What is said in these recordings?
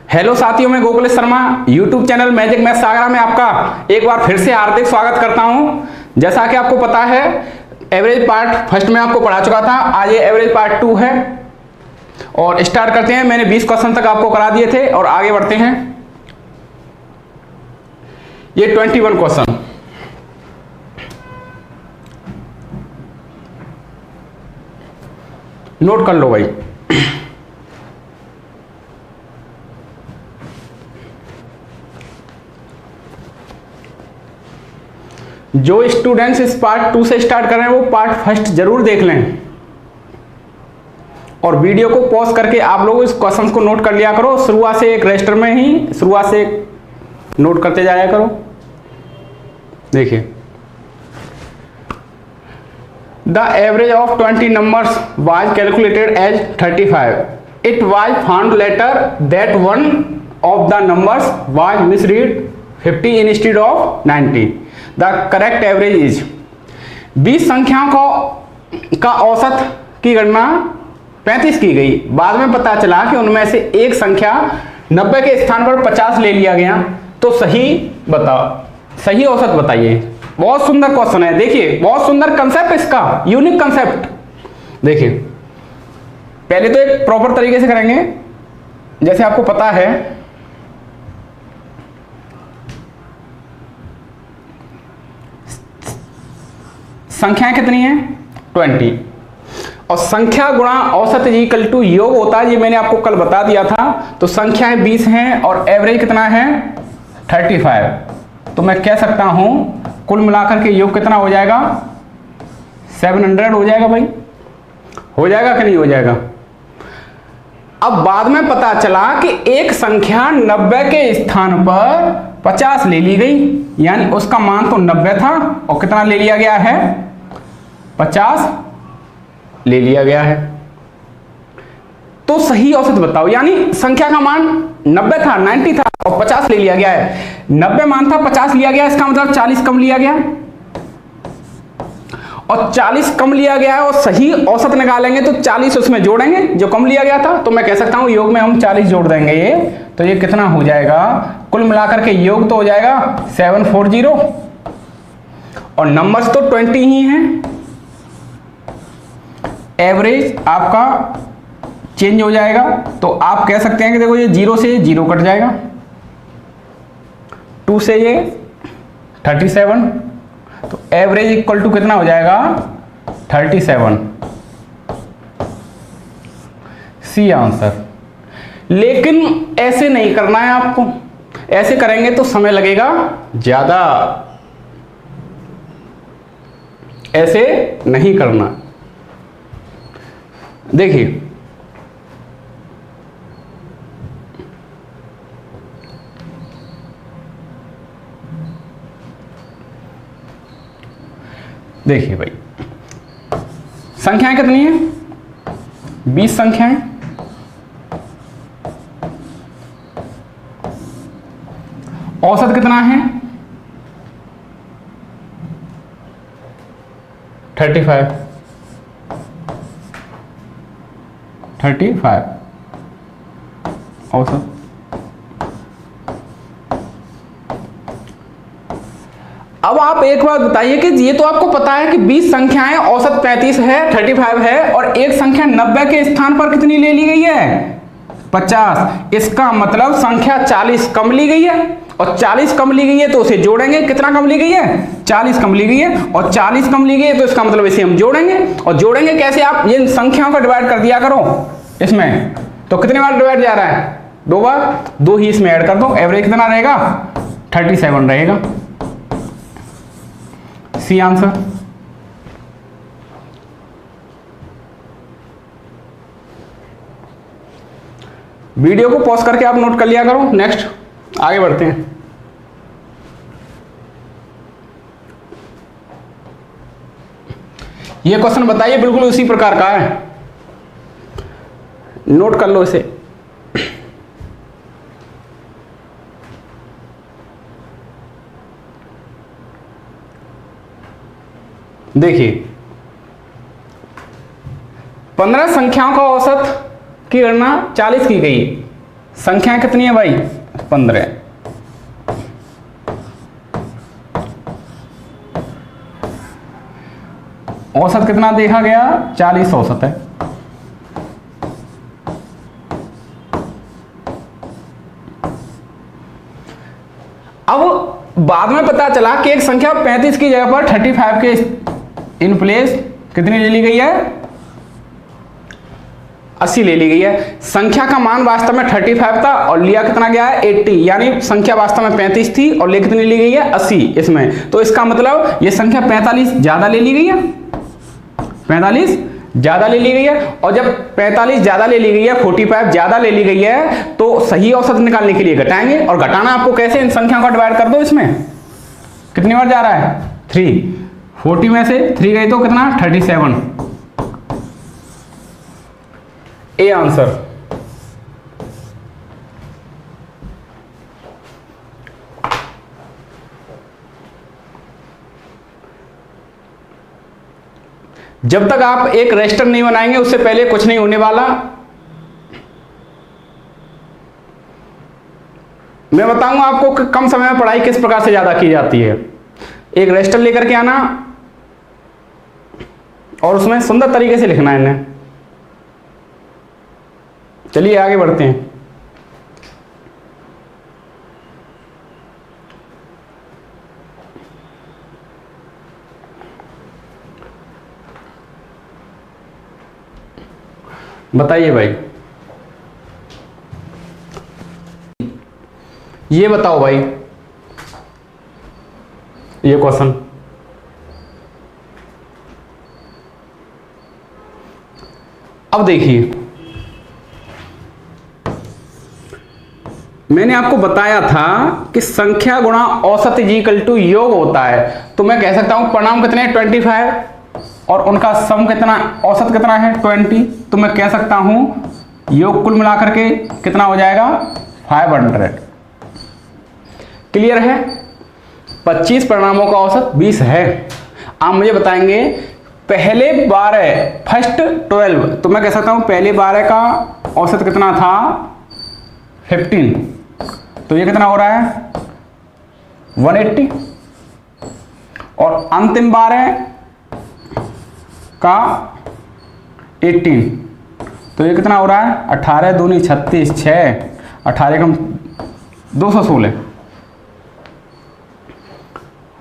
Hello साथियों, मैं Gokulesh Sharma YouTube channel magic math सागरा में आपका एक बार फिर से हार्दिक स्वागत करता हूं। जैसा कि आपको पता है, एवरेज पार्ट फर्स्ट में आपको पढ़ा चुका था। आज ये एवरेज पार्ट 2 है और स्टार्ट करते हैं। मैंने 20 क्वेश्चन तक आपको करा दिए थे और आगे बढ़ते हैं। ये 21 क्वेश्चन, नोट कर लो भाई। जो स्टूडेंट्स इस पार्ट 2 से स्टार्ट कर रहे हैं वो पार्ट फर्स्ट जरूर देख लें और वीडियो को पॉज करके आप लोग इस क्वेश्चन को नोट कर लिया करो। शुरुआत से एक रजिस्टर में ही शुरुआत से नोट करते जाया करो। देखिए, the average of 20 numbers was calculated as 35। It was found later that one of the numbers was misread 50 instead of 90। The correct average is 20 संख्याओं का औसत की गणना 35 की गई। बाद में पता चला कि उनमें से एक संख्या 90 के स्थान पर 50 ले लिया गया, तो सही बताओ, सही औसत बताइए। बहुत सुंदर क्वेश्चन है। देखिए, बहुत सुंदर कंसेप्ट इसका, यूनिक कंसेप्ट। देखिए, पहले तो एक प्रॉपर तरीके से करेंगे। जैसे आपको पता है, संख्याएं कितनी है 20 और संख्या गुणा औसत इक्वल टू योग होता है। ये मैंने आपको कल बता दिया था। तो संख्याएं 20 हैं और एवरेज कितना है 35। तो मैं कह सकता हूं कुल मिलाकर के योग कितना हो जाएगा 700 हो जाएगा भाई। हो जाएगा कि नहीं हो जाएगा? अब बाद में पता चला कि एक संख्या 90 के स्थान पर 50 ले ली गई, यानी उसका मान तो 90 था और कितना ले लिया गया है 50 ले लिया गया है। तो सही औसत बताओ, यानी संख्या का मान 90 था, 90 था और 50 ले लिया गया है। 90 मान था, 50 लिया गया, इसका मतलब 40 कम लिया गया और 40 कम लिया गया है। और सही औसत निकालेंगे तो 40 उसमें जोड़ेंगे जो कम लिया गया था। तो मैं कह सकता हूं योग में हम 40 जोड़ देंगे ये, तो ये कितना हो जाएगा कुल मिलाकर के योग तो हो जाएगा 740 और नंबर्स तो 20 ही हैं। एवरेज आपका चेंज हो जाएगा, तो आप कह सकते हैं कि देखो ये 0 से 0 कट जाएगा, 2 से ये 37, तो एवरेज इक्वल टू कितना हो जाएगा 37। C answer. लेकिन ऐसे नहीं करना है आपको, ऐसे करेंगे तो समय लगेगा ज्यादा, ऐसे नहीं करना। देखिए, देखिए भाई, संख्याएं कितनी है 20 संख्याएं। औसत कितना है 35। औसत। अब आप एक बात बताइए कि ये तो आपको पता है कि 20 संख्याएं, औसत 35 है, 35 है और एक संख्या 90 के स्थान पर कितनी ले ली गई है 50। इसका मतलब संख्या 40 कम ली गई है और 40 कम ली गई है तो उसे जोड़ेंगे। कितना कम ली गई है 40 कम ली गई है और 40 कम ली गई है, तो इसका मतलब इसे हम जोड़ेंगे। और जोड़ेंगे कैसे? आप ये संख्याओं का डिवाइड कर दिया करो इसमें। तो कितने बार डिवाइड जा रहा है 2 बार, 2 ही इसमें ऐड कर दो। एवरेज कितना रहेगा 37 रहेगा। C answer. वीडियो को पॉज करके आप नोट कर लिया करो। नेक्स्ट आगे बढ़ते हैं। ये क्वेश्चन बताइए, बिल्कुल उसी प्रकार का है, नोट कर लो इसे। देखिए, 15 संख्याओं का औसत की गणना 40 की गई। संख्या कितनी है भाई? 15। औसत कितना देखा गया? 40 औसत है। अब बाद में पता चला कि एक संख्या 35 की जगह पर 35 के इन प्लेस कितनी ले ली गई है? 80 ले ली गई है। संख्या का मान वास्तव में 35 था और लिया कितना गया है? 80। यानी संख्या वास्तव में 35 थी और ले कितनी ली गई है? 80 इसमें। तो इसका मतलब ये संख्या 45 ज्यादा ले ली गई है, 45 ज्यादा ले ली गई है। और जब 45 ज्यादा ले ली गई है, 45 ज्यादा ले ली गई है, तो सही औसत निकालने के लिए घटाएंगे। और घटाना आपको कैसे? इन संख्याओं का डिवाइड कर दो। इसमें कितनी बार जा रहा है? 3। 40 में से 3 गई तो कितना? 37। A answer. जब तक आप एक रजिस्टर नहीं बनाएंगे उससे पहले कुछ नहीं होने वाला। मैं बताऊंगा आपको कि कम समय में पढ़ाई किस प्रकार से ज्यादा की जाती है। एक रजिस्टर लेकर के आना और उसमें सुंदर तरीके से लिखना है इन्हें। चलिए आगे बढ़ते हैं। बताइए भाई, ये बताओ भाई, ये क्वेश्चन अब देखिए, मैंने आपको बताया था कि संख्या गुणा औसत इज इक्वल टू योग होता है। तो मैं कह सकता हूं परिणाम कितने हैं? 25 और उनका सम कितना, औसत कितना है? 20। तो मैं कह सकता हूं योग कुल मिलाकर के कितना हो जाएगा? 500। क्लियर है? 25 परिणामों का औसत 20 है। आप मुझे बताएंगे पहले 12 फर्स्ट 12, तो मैं कह सकता हूं पहले 12 का औसत कितना था? 15। तो ये कितना हो रहा है? 180। और अंतिम 12 का 18, तो ये कितना हो रहा है? 18 दूनी 36, 6 18 कम 216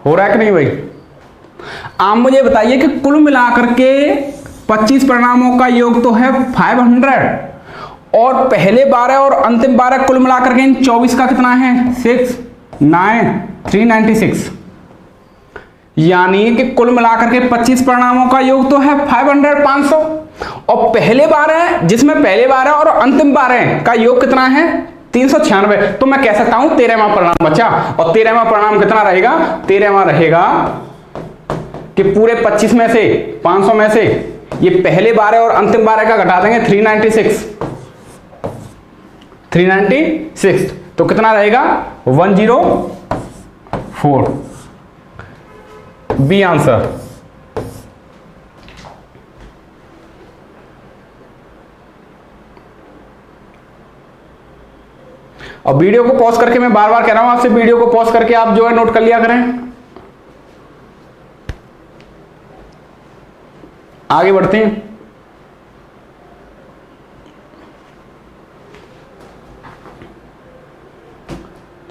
हो रहा है कि नहीं भाई? आप मुझे बताइए कि कुल मिलाकर के 25 परिणामों का योग तो है 500 और पहले 12 और अंतिम 12 कुल मिलाकर के इन 24 का कितना है? 6 9 396। यानी कि कुल मिलाकर के 25 परिणामों का योग तो है 500 500 और पहले 12 जिसमें पहले 12 और अंतिम 12 का योग कितना है? 396। तो मैं कह सकता हूं 13वां परिणाम बचा। और 13वां परिणाम कितना रहेगा? 13वां रहेगा कि पूरे 25 में से 500 में से ये पहले 12 और अंतिम 12 का घटा देंगे 396। तो कितना रहेगा? 104। B answer. और वीडियो को पॉज करके, मैं बार बार कह रहा हूं आपसे, वीडियो को पॉज करके आप जो है नोट कर लिया करें। आगे बढ़ते हैं।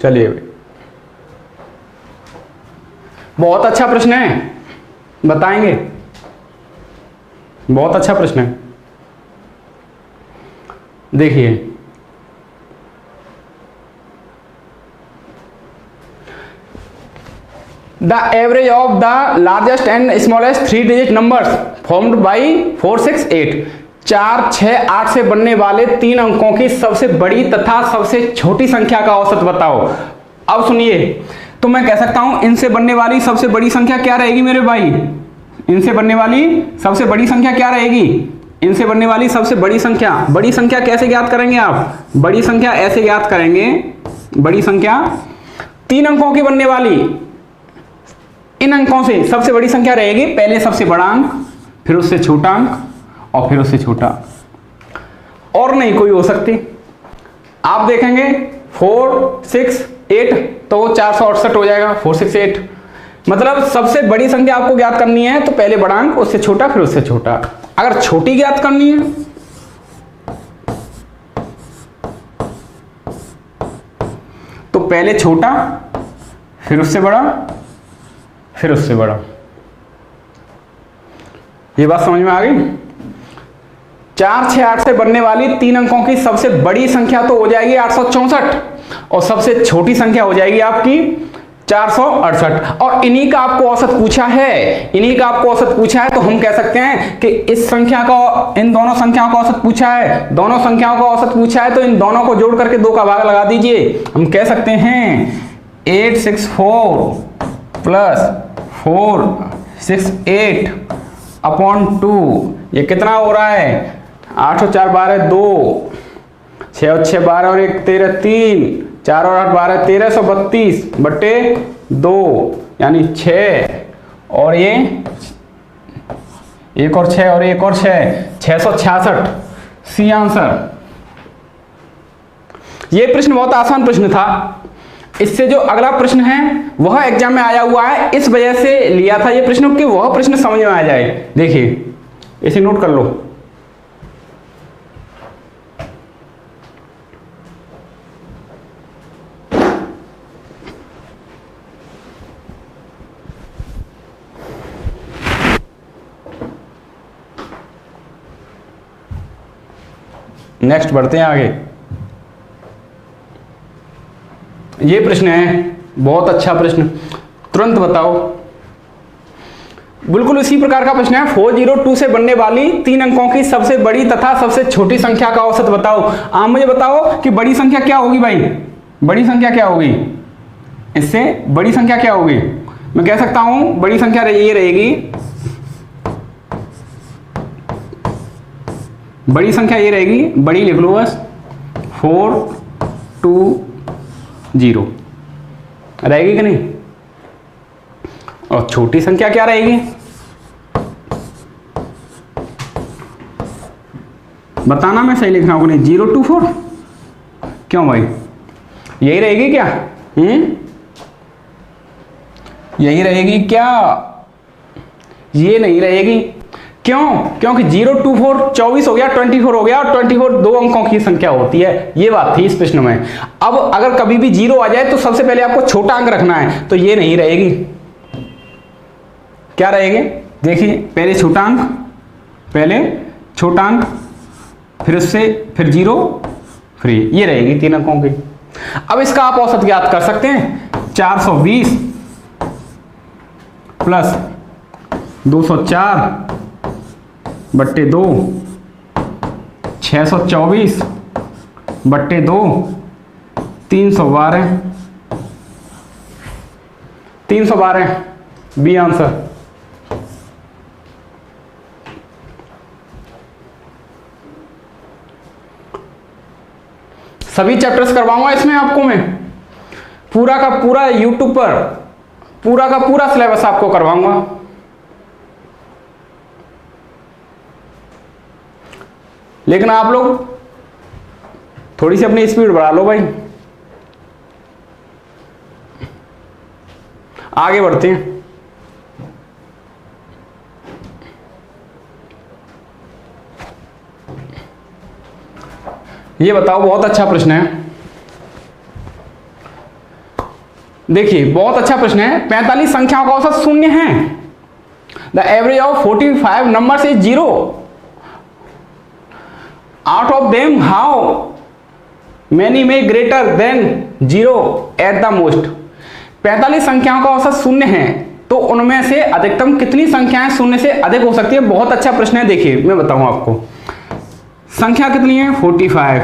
चलिए भाई, बहुत अच्छा प्रश्न है, बताएंगे। बहुत अच्छा प्रश्न है, देखिए। The average of the largest and smallest 3 digit numbers formed by 4 6 8, 4 6 8 से बनने वाले 3 अंकों की सबसे बड़ी तथा सबसे छोटी संख्या का औसत बताओ। अब सुनिए, तो मैं कह सकता हूं इनसे बनने वाली सबसे बड़ी संख्या क्या रहेगी मेरे भाई? इनसे बनने वाली सबसे बड़ी संख्या क्या रहेगी? इनसे बनने वाली सबसे बड़ी संख्या। बड़ी संख्या कैसे ज्ञात करेंगे आप? बड़ी संख्या ऐसे ज्ञात करेंगे, बड़ी संख्या 3 अंकों की बनने वाली, इन अंकों से सबसे बड़ी संख्या रहेगी पहले सबसे बड़ा अंक, फिर उससे छोटा अंक और फिर उससे छोटा, और नहीं कोई हो सकती। आप देखेंगे 4, 6, 8 तो 468 हो जाएगा। 4, 6, 8 मतलब सबसे बड़ी संख्या आपको ज्ञात करनी है तो पहले बड़ा अंक, उससे छोटा, फिर उससे छोटा। अगर छोटी ज्ञात करनी है तो पहले छोटा, फिर उससे बड़ा, फिर उससे बड़ा। ये बात समझ में आ गई? 4, 6, 8 से बनने वाली 3 अंकों की सबसे बड़ी संख्या तो हो जाएगी 864 और सबसे छोटी संख्या हो जाएगी आपकी 468। और इन्हीं का आपको औसत पूछा है, इन्हीं का आपको औसत पूछा है तो हम कह सकते हैं कि इस संख्या का, इन दोनों संख्याओं का औसत पूछा है, दोनों संख्याओं का औसत पूछा है तो इन दोनों को जोड़ करके 2 का भाग लगा दीजिए। हम कह सकते हैं 864 प्लस 468 अपॉन 2, ये कितना हो रहा है? 8 और 4 12 2, 6 और 6 12 और 1 13 3, 4 और 8 12 1332 बट्टे 2 यानी 6 और ये 1 और 6 और 1 और 6 666। C answer. ये प्रश्न बहुत आसान प्रश्न था। इससे जो अगला प्रश्न है वह एग्जाम में आया हुआ है, इस वजह से लिया था ये प्रश्न कि वह प्रश्न समझ में आ जाए। देखिए इसे नोट कर लो। नेक्स्ट बढ़ते हैं आगे। ये प्रश्न है बहुत अच्छा प्रश्न, तुरंत बताओ। बिल्कुल इसी प्रकार का प्रश्न है। 402 से बनने वाली 3 अंकों की सबसे बड़ी तथा सबसे छोटी संख्या का औसत बताओ। आप मुझे बताओ कि बड़ी संख्या क्या होगी भाई? बड़ी संख्या क्या होगी? इससे बड़ी संख्या क्या होगी? मैं कह सकता हूं बड़ी संख्या ये रहेगी, बड़ी संख्या ये रहेगी, बड़ी लिख लो बस, 420 रहेगी कि नहीं? और छोटी संख्या क्या रहेगी? बताना, मैं सही लिख रहा हूं कि नहीं? 024। क्यों भाई, यही रहेगी क्या? यही रहेगी क्या? ये नहीं रहेगी। क्यों? क्योंकि 024 24 हो गया, 24 हो गया, और 24 2 अंकों की संख्या होती है। ये बात थी इस प्रश्न में। अब अगर कभी भी 0 आ जाए तो सबसे पहले आपको छोटा अंक रखना है, तो ये नहीं रहेगी। क्या रहेगी? देखिए पहले छोटा अंक, पहले छोटा अंक, फिर उससे फिर 0, फिर ये रहेगी 3 अंकों की। अब इसका आप औसत ज्ञात कर सकते हैं। 420 प्लस 204 बट्टे 2, 624 बट्टे 2, 312, 312 बी आंसर। सभी चैप्टर्स करवाऊंगा इसमें आपको मैं, पूरा का पूरा यूट्यूब पर पूरा का पूरा सिलेबस आपको करवाऊंगा। लेकिन आप लोग थोड़ी सी अपनी स्पीड बढ़ा लो भाई। आगे बढ़ते हैं। ये बताओ, बहुत अच्छा प्रश्न है। देखिए बहुत अच्छा प्रश्न है। 45 संख्याओं का औसत 0 है। The average of 45 numbers is 0। Out of them how many में greater than 0 at the most. 45 संख्याओं का औसत 0 है, तो उनमें से अधिकतम कितनी संख्याएं 0 से अधिक हो सकती है? बहुत अच्छा प्रश्न है। देखिए मैं बताऊं आपको, संख्या कितनी है? 45,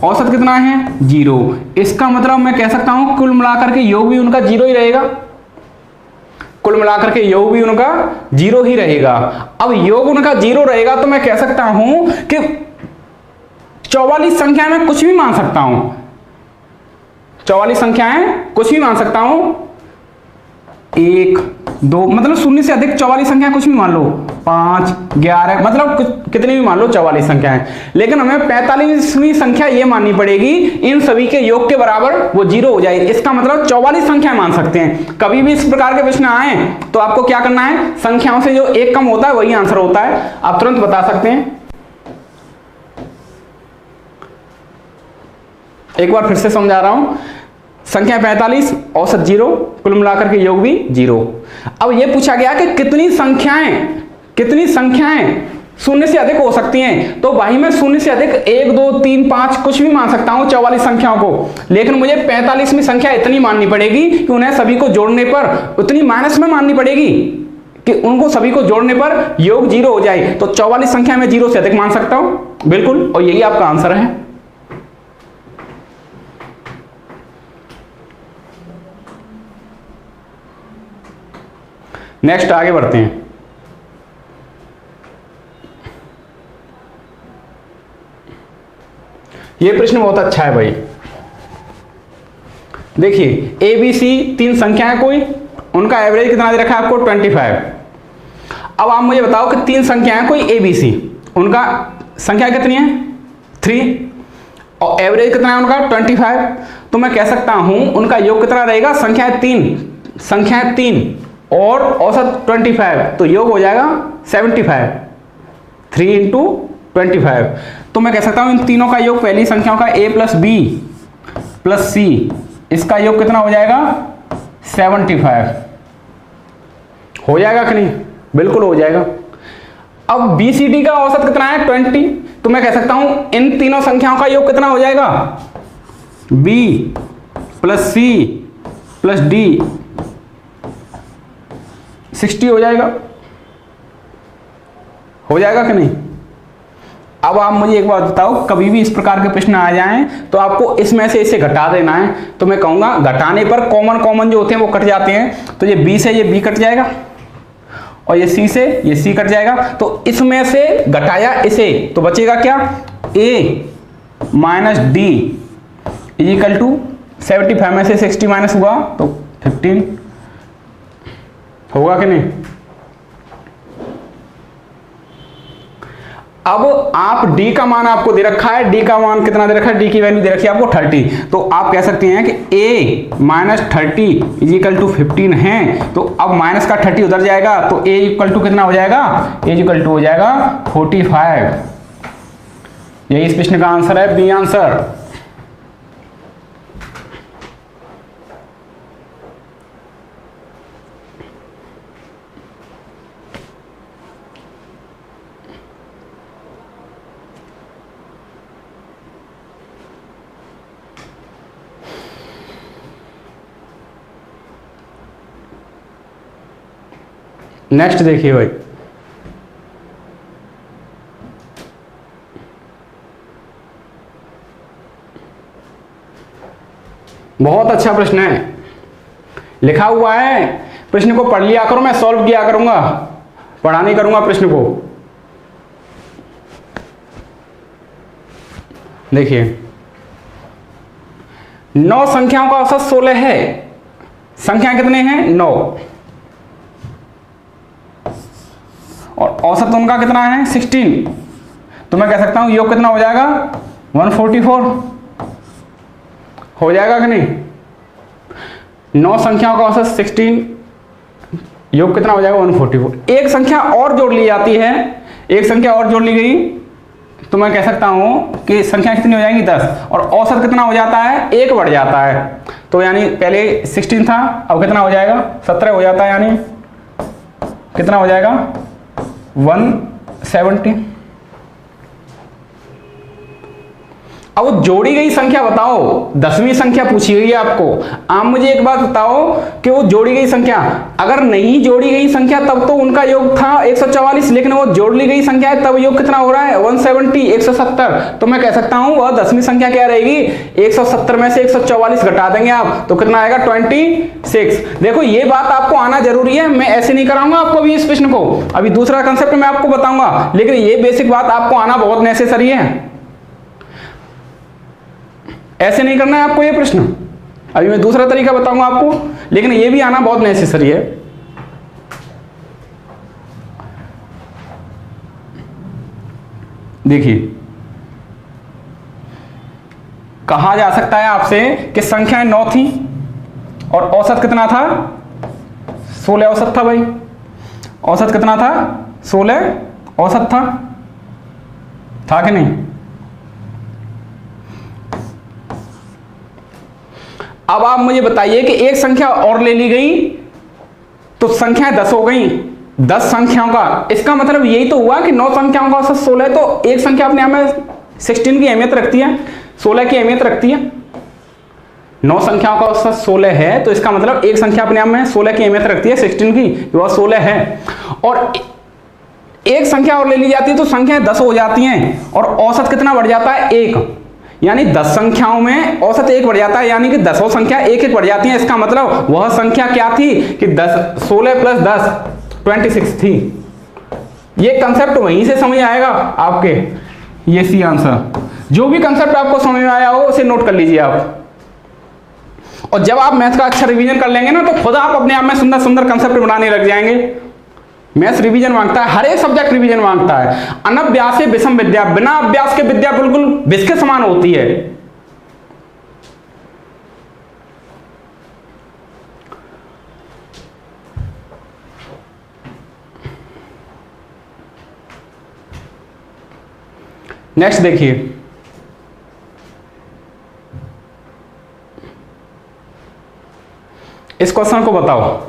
औसत कितना है? 0। इसका मतलब मैं कह सकता हूं कुल मिलाकर के योग भी उनका 0 ही रहेगा। कुल मिलाकर के योग भी उनका 0 ही रहेगा। अब योग उनका 0 रहेगा तो मैं कह सकता हूं कि 44 संख्या में कुछ भी मान सकता हूं। 44 संख्याएं कुछ भी मान सकता हूं। 1 2, मतलब शून्य से अधिक 44 संख्या कुछ भी मान लो, 5 11, मतलब कितनी भी मान लो 44 संख्या है, लेकिन हमें 45वीं संख्या ये माननी पड़ेगी इन सभी के योग के बराबर वो 0 हो जाए। इसका मतलब 44 संख्या मान सकते हैं। कभी भी इस प्रकार के प्रश्न आए तो आपको क्या करना है, संख्याओं से जो एक कम होता है वही आंसर होता है। आप तुरंत बता सकते हैं। एक बार फिर से समझा रहा हूं, संख्या 45, औसत 0, कुल मिलाकर के योग भी 0। अब यह पूछा गया कि कितनी संख्याएं शून्य से अधिक हो सकती हैं, तो भाई मैं शून्य से अधिक 1 2 3 5 कुछ भी मान सकता हूं 44 संख्याओं को, लेकिन मुझे 45वीं संख्या इतनी माननी पड़ेगी कि उन्हें सभी को जोड़ने पर उतनी माइनस में माननी पड़ेगी कि उनको सभी को जोड़ने पर योग 0 हो जाए। तो 44 संख्या में 0 से अधिक मान सकता हूं, बिल्कुल, और यही आपका आंसर है। नेक्स्ट आगे बढ़ते हैं। ये प्रश्न बहुत अच्छा है भाई। देखिए ABC 3 संख्याएं कोई, उनका एवरेज कितना दे रखा है आपको 25। अब आप मुझे बताओ कि 3 संख्याएं कोई ABC, उनका संख्या कितनी है 3 और एवरेज कितना है उनका 25। तो मैं कह सकता हूं उनका योग कितना रहेगा, संख्याएं 3 और औसत 25, तो योग हो जाएगा 75। 3 × 25। तो मैं कह सकता हूं इन तीनों का योग, पहली संख्याओं का A + B + C, इसका योग कितना हो जाएगा 75। हो जाएगा कि नहीं, बिल्कुल हो जाएगा। अब BCD का औसत कितना है 20, तो मैं कह सकता हूं इन तीनों संख्याओं का योग कितना हो जाएगा B + C + D 60 हो जाएगा। हो जाएगा कि नहीं। अब आप मुझे एक बात बताओ, कभी भी इस प्रकार के प्रश्न आ जाएं तो आपको इसमें से इसे घटा देना है। तो मैं कहूंगा घटाने पर कॉमन जो होते हैं वो कट जाते हैं। तो ये B से ये B कट जाएगा और ये C से ये C कट जाएगा। तो इसमें से घटाया इसे तो बचेगा क्या, A - D = 75 में से 60 माइनस हुआ तो 15 होगा कि नहीं। अब आप D का मान आपको दे रखा है, D का मान कितना दे रखा है, D की वैल्यू दे रखी है आपको 30। तो आप कह सकते हैं कि A - 30 = 15 है। तो अब माइनस का 30 उधर जाएगा तो A = कितना हो जाएगा, A = हो जाएगा 45। यही इस प्रश्न का आंसर है, बी आंसर। नेक्स्ट देखिए भाई, बहुत अच्छा प्रश्न है, लिखा हुआ है। प्रश्न को पढ़ लिया करो, मैं सॉल्व किया करूंगा, पढ़ा नहीं करूंगा प्रश्न को। देखिए 9 संख्याओं का औसत 16 है। संख्या कितने हैं 9 और औसत उनका कितना है 16। तो मैं कह सकता हूं योग कितना हो जाएगा 144। हो जाएगा कि नहीं। 9 संख्याओं का औसत 16, योग कितना हो जाएगा 144। एक संख्या और जोड़ ली जाती है, एक संख्या और जोड़ ली गई तो मैं कह सकता हूं कि संख्या कितनी हो जाएगी 10 और औसत कितना हो जाता है 1 बढ़ जाता है। तो यानी पहले 16 था, अब कितना हो जाएगा 17 हो जाता है, यानी कितना हो जाएगा 170। अब जोड़ी गई संख्या बताओ, 10वीं संख्या पूछी गई है आपको। आप मुझे एक बात बताओ कि वो जोड़ी गई संख्या, अगर नहीं जोड़ी गई संख्या तब तो उनका योग था 144, लेकिन वो जोड़ ली गई संख्या है तब योग कितना हो रहा है 170 170। तो मैं कह सकता हूं वह 10वीं संख्या क्या रहेगी 170 में से 144 घटा देंगे आप तो कितना आएगा 26। देखो ये बात आपको आना जरूरी है, मैं ऐसे नहीं कराऊंगा आपको अभी इस प्रश्न को, अभी दूसरा कंसेप्ट मैं आपको बताऊंगा, लेकिन ये बेसिक बात आपको आना बहुत नेसेसरी है। ऐसे नहीं करना है आपको ये प्रश्न, अभी मैं दूसरा तरीका बताऊंगा आपको, लेकिन ये भी आना बहुत नेसेसरी है। देखिए, कहा जा सकता है आपसे कि संख्याएं 9 थी और औसत कितना था? 16 औसत था भाई। औसत कितना था? 16 औसत था कि नहीं? अब आप मुझे बताइए कि एक संख्या और ले ली गई तो संख्याएं 10 हो गई, 10 संख्याओं का, इसका मतलब यही तो हुआ कि 9 संख्याओं का औसत 16 है, तो एक संख्या अपने आप में 16 की अहमियत रखती है, 16 की अहमियत रखती है। 9 संख्याओं का औसत 16 है तो इसका मतलब एक संख्या अपने आप में 16 की अहमियत रखती है, 16 की, वह 16 है। और एक संख्या और ले ली जाती है तो संख्याएं 10 हो जाती हैं और औसत कितना बढ़ जाता है? 1। यानी 10 संख्याओं में औसत 1 बढ़ जाता है, यानी कि 10 संख्या 1 बढ़ जाती है। इसका मतलब वह संख्या क्या थी कि 16 प्लस 10 26 थी। ये कंसेप्ट वहीं से समझ आएगा आपके। ये सी आंसर, जो भी कंसेप्ट आपको समझ में आया हो उसे नोट कर लीजिए आप। और जब आप मैथ का अच्छा रिवीजन कर लेंगे ना तो खुद आप अपने आप में सुंदर सुंदर कंसेप्ट बनाने लग जाएंगे। मैथ्स रिवीजन मांगता है, हर एक सब्जेक्ट रिवीजन मांगता है। अनभ्यास से विषम विद्या, बिना अभ्यास के विद्या बिल्कुल विष के समान होती है। नेक्स्ट देखिए, इस क्वेश्चन को बताओ।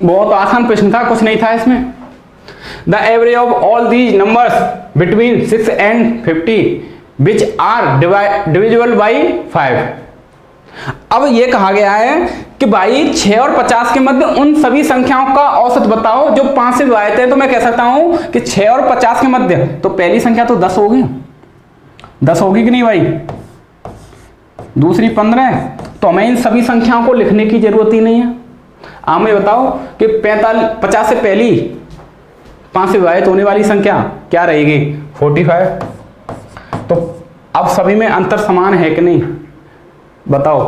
बहुत आसान प्रश्न था, कुछ नहीं था इसमें। The average of all these numbers between 6 and 50 which are divisible by 5। अब यह कहा गया है कि भाई 6 और 50 के मध्य उन सभी संख्याओं का औसत बताओ जो 5 से विभाजित है। तो मैं कह सकता हूं कि 6 और 50 के मध्य, तो पहली संख्या तो 10 होगी, 10 होगी कि नहीं भाई? दूसरी 15, तो हमें इन सभी संख्याओं को लिखने की जरूरत ही नहीं है। आप मुझे बताओ कि 50 से पहली 5 से विभाजित होने वाली संख्या क्या रहेगी? 45। तो अब सभी में अंतर समान है कि नहीं बताओ?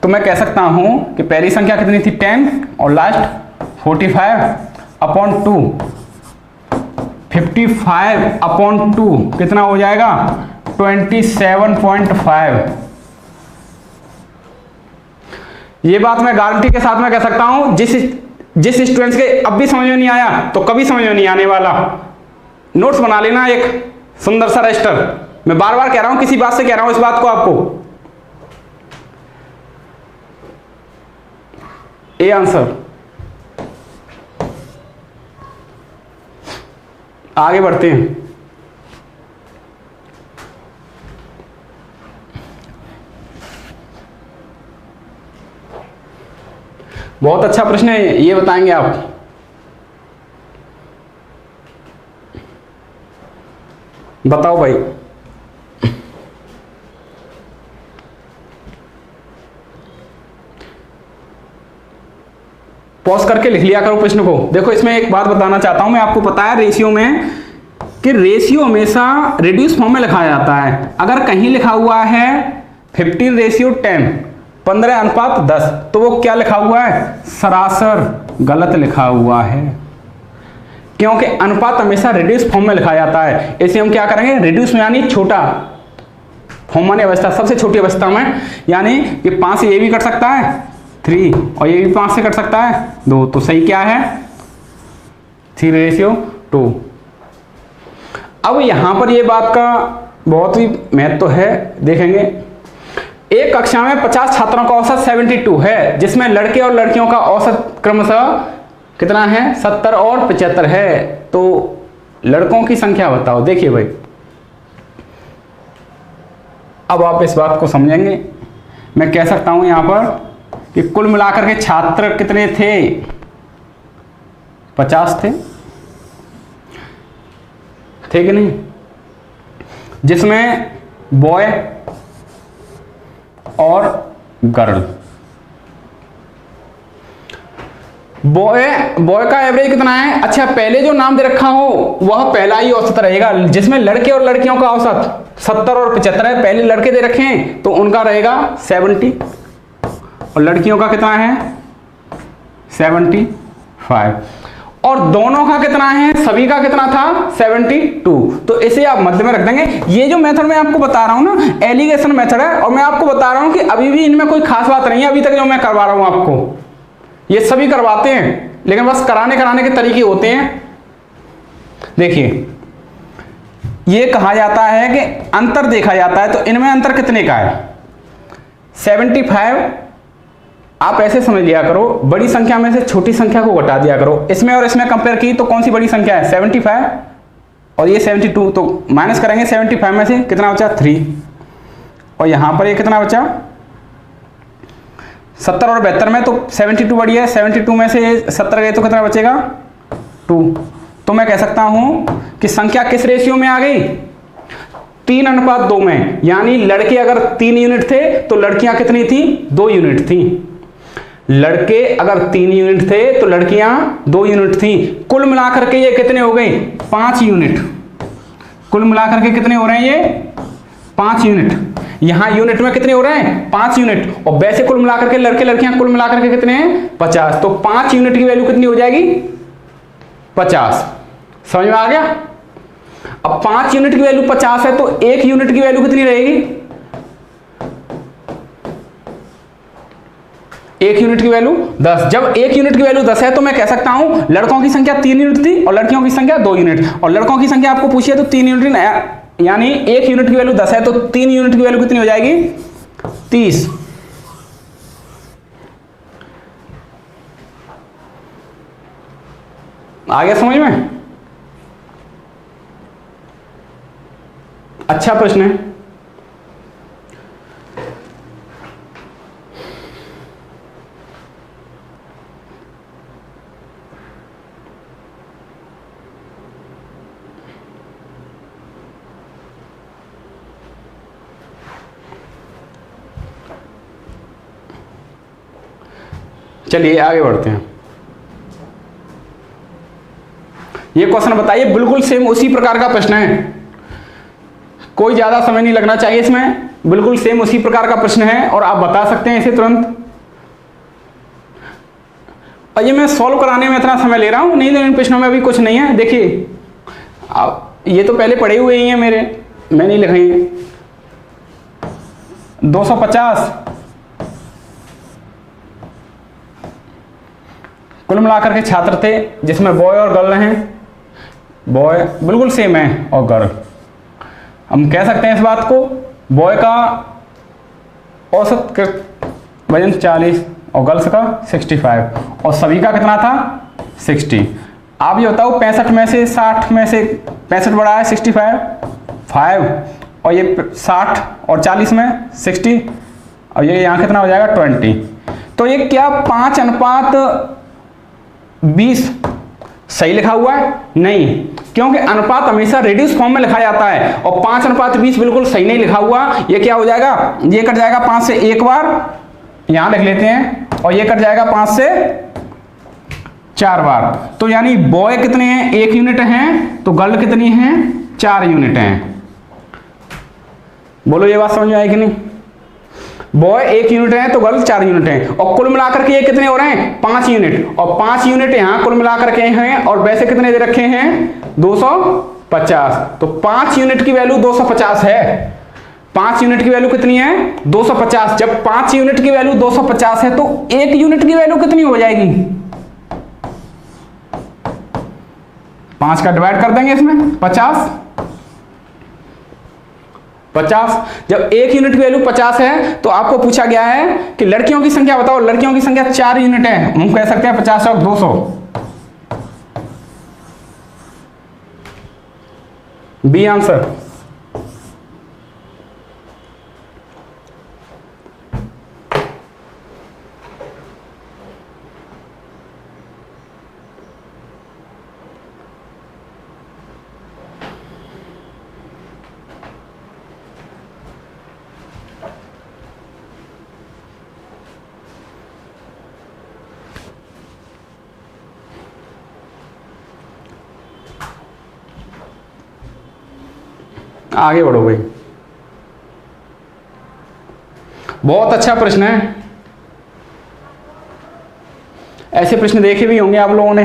तो मैं कह सकता हूं कि पहली संख्या कितनी थी? 10 और लास्ट 45/2। 55/2 कितना हो जाएगा? 27.5। ये बात मैं गारंटी के साथ में कह सकता हूं, जिस स्टूडेंट्स के अब भी समझ में नहीं आया तो कभी समझ में नहीं आने वाला। नोट्स बना लेना एक सुंदर सा रजिस्टर। मैं बार बार कह रहा हूं, किसी बात से कह रहा हूं इस बात को आपको। A answer. आगे बढ़ते हैं। बहुत अच्छा प्रश्न है, ये बताएंगे आप। बताओ भाई। पॉज करके लिख लिया करो प्रश्न को। देखो, इसमें एक बात बताना चाहता हूं मैं आपको। पता है रेशियो में कि रेशियो हमेशा रिड्यूस फॉर्म में लिखा जाता है। अगर कहीं लिखा हुआ है 15:10, 15:10, तो वो क्या लिखा हुआ है? सरासर गलत लिखा हुआ है, क्योंकि अनुपात हमेशा रिड्यूस फॉर्म में लिखा जाता है। इसे हम क्या करेंगे? रिड्यूस में यानी छोटा फॉर्म मानी अवस्था, सबसे छोटी अवस्था में। यानी कि 5 से ये भी कट सकता है 3, और ये भी 5 से कट सकता है 2। तो सही क्या है? 3:2। अब यहां पर ये बात का बहुत ही महत्व है, देखेंगे। एक कक्षा में 50 छात्रों का औसत 72 है, जिसमें लड़के और लड़कियों का औसत क्रमशः कितना है? 70 और 75 है। तो लड़कों की संख्या बताओ। देखिए भाई, अब आप इस बात को समझेंगे। मैं कह सकता हूं यहां पर कि कुल मिलाकर के छात्र कितने थे? 50 थे कि नहीं? जिसमें बॉय और गर्ल। बॉय का एवरेज कितना है? अच्छा, पहले जो नाम दे रखा हो वह पहला ही औसत रहेगा, जिसमें लड़के और लड़कियों का औसत 70 और 75 है। पहले लड़के दे रखे हैं तो उनका रहेगा 70 और लड़कियों का कितना है 75, और दोनों का कितना है, सभी का कितना था 72। तो इसे आप मध्य में रख देंगे। ये जो मेथड मैं आपको बता रहा हूं ना, एलिगेशन मेथड है, और मैं आपको बता रहा हूं कि अभी भी इनमें कोई खास बात नहीं है अभी तक जो मैं करवा रहा हूं आपको। ये सभी करवाते हैं लेकिन बस कराने के तरीके होते हैं। देखिए, ये कहा जाता है कि अंतर देखा जाता है, तो इनमें अंतर कितने का है 75। आप ऐसे समझ लिया करो, बड़ी संख्या में से छोटी संख्या को घटा दिया करो। इसमें और इसमें कंपेयर की तो कौन सी बड़ी संख्या है 75 और ये 72, तो माइनस करेंगे 75 में से कितना बचा 3, और यहां पर ये कितना बचा 70 और 72 में तो 72 बड़ी है, 72 में से 70 गए तो कितना बचेगा 2। तो मैं कह सकता हूं कि संख्या किस रेशियो में आ गई 3:2 में, यानी लड़के अगर 3 यूनिट थे तो लड़कियां कितनी थी 2 यूनिट थी। लड़के अगर 3 यूनिट थे तो लड़कियां 2 यूनिट थी। कुल मिलाकर के ये कितने हो गए 5 यूनिट। कुल मिलाकर के कितने हो रहे हैं ये 5 यूनिट। यहां यूनिट में कितने हो रहे हैं 5 यूनिट, और वैसे कुल मिलाकर के लड़के लड़कियां कुल मिलाकर के कितने हैं 50। तो 5 यूनिट की वैल्यू कितनी हो जाएगी 50। समझ में आ गया? अब 5 यूनिट की वैल्यू 50 है तो 1 यूनिट की वैल्यू कितनी रहेगी 1 यूनिट की वैल्यू 10। जब 1 यूनिट की वैल्यू 10 है तो मैं कह सकता हूं लड़कों की संख्या 3 यूनिट थी और लड़कियों की संख्या 2 यूनिट, और लड़कों की संख्या आपको पूछी है तो 3 यूनिट, यानी 1 यूनिट की वैल्यू 10 है तो 3 यूनिट की वैल्यू कितनी हो जाएगी 30। आ गया समझ में? अच्छा प्रश्न है। चलिए आगे बढ़ते हैं। ये क्वेश्चन बताइए, बिल्कुल सेम उसी प्रकार का प्रश्न है, कोई ज्यादा समय नहीं लगना चाहिए इसमें, बिल्कुल सेम उसी प्रकार का प्रश्न है और आप बता सकते हैं इसे तुरंत। और ये मैं सॉल्व कराने में इतना समय ले रहा हूं, नहीं तो इन प्रश्नों में अभी कुछ नहीं है। देखिए आप ये तो पहले पढ़े हुए ही हैं मेरे, मैं नहीं लिखे हैं। 250 कुल मिलाकर के छात्र थे जिसमें बॉय और गर्ल हैं, बॉय बिल्कुल सेम है और गर्ल। हम कह सकते हैं इस बात को, बॉय का औसत वजन 40 और गर्ल्स का 65 और सभी का कितना था 60। आप ये बताओ 65 में से 60 में से 65 बड़ा है 65 और ये 60 और 40 में 60 और ये यहाँ कितना हो जाएगा 20। तो ये क्या 5:20 सही लिखा हुआ है? नहीं, क्योंकि अनुपात हमेशा रेड्यूस फॉर्म में लिखा जाता है और 5:20 बिल्कुल सही नहीं लिखा हुआ। ये क्या हो जाएगा, ये कट जाएगा 5 से एक बार, यहां लिख लेते हैं, और ये कट जाएगा 5 से 4 बार। तो यानी बॉय कितने हैं 1 यूनिट हैं, तो गर्ल कितनी हैं 4 यूनिट हैं। बोलो ये बात समझ में आई कि नहीं? बॉय 1 यूनिट है तो गर्ल 4 यूनिट है, और कुल मिलाकर के ये कितने हो रहे हैं 5 यूनिट, और 5 यूनिट यहां कुल मिलाकर के हैं, और वैसे कितने दे रखे हैं 250। तो 5 यूनिट की वैल्यू 250 है। 5 यूनिट की वैल्यू कितनी है 250। जब 5 यूनिट की वैल्यू 250 है तो 1 यूनिट की वैल्यू कितनी हो जाएगी 5 का डिवाइड कर देंगे इसमें 50। जब 1 यूनिट की वैल्यू 50 है तो आपको पूछा गया है कि लड़कियों की संख्या बताओ। लड़कियों की संख्या 4 यूनिट है, हम कह सकते हैं 50 और 200। B answer. आगे बढ़ो भाई। बहुत अच्छा प्रश्न है, ऐसे प्रश्न देखे भी होंगे आप लोगों ने।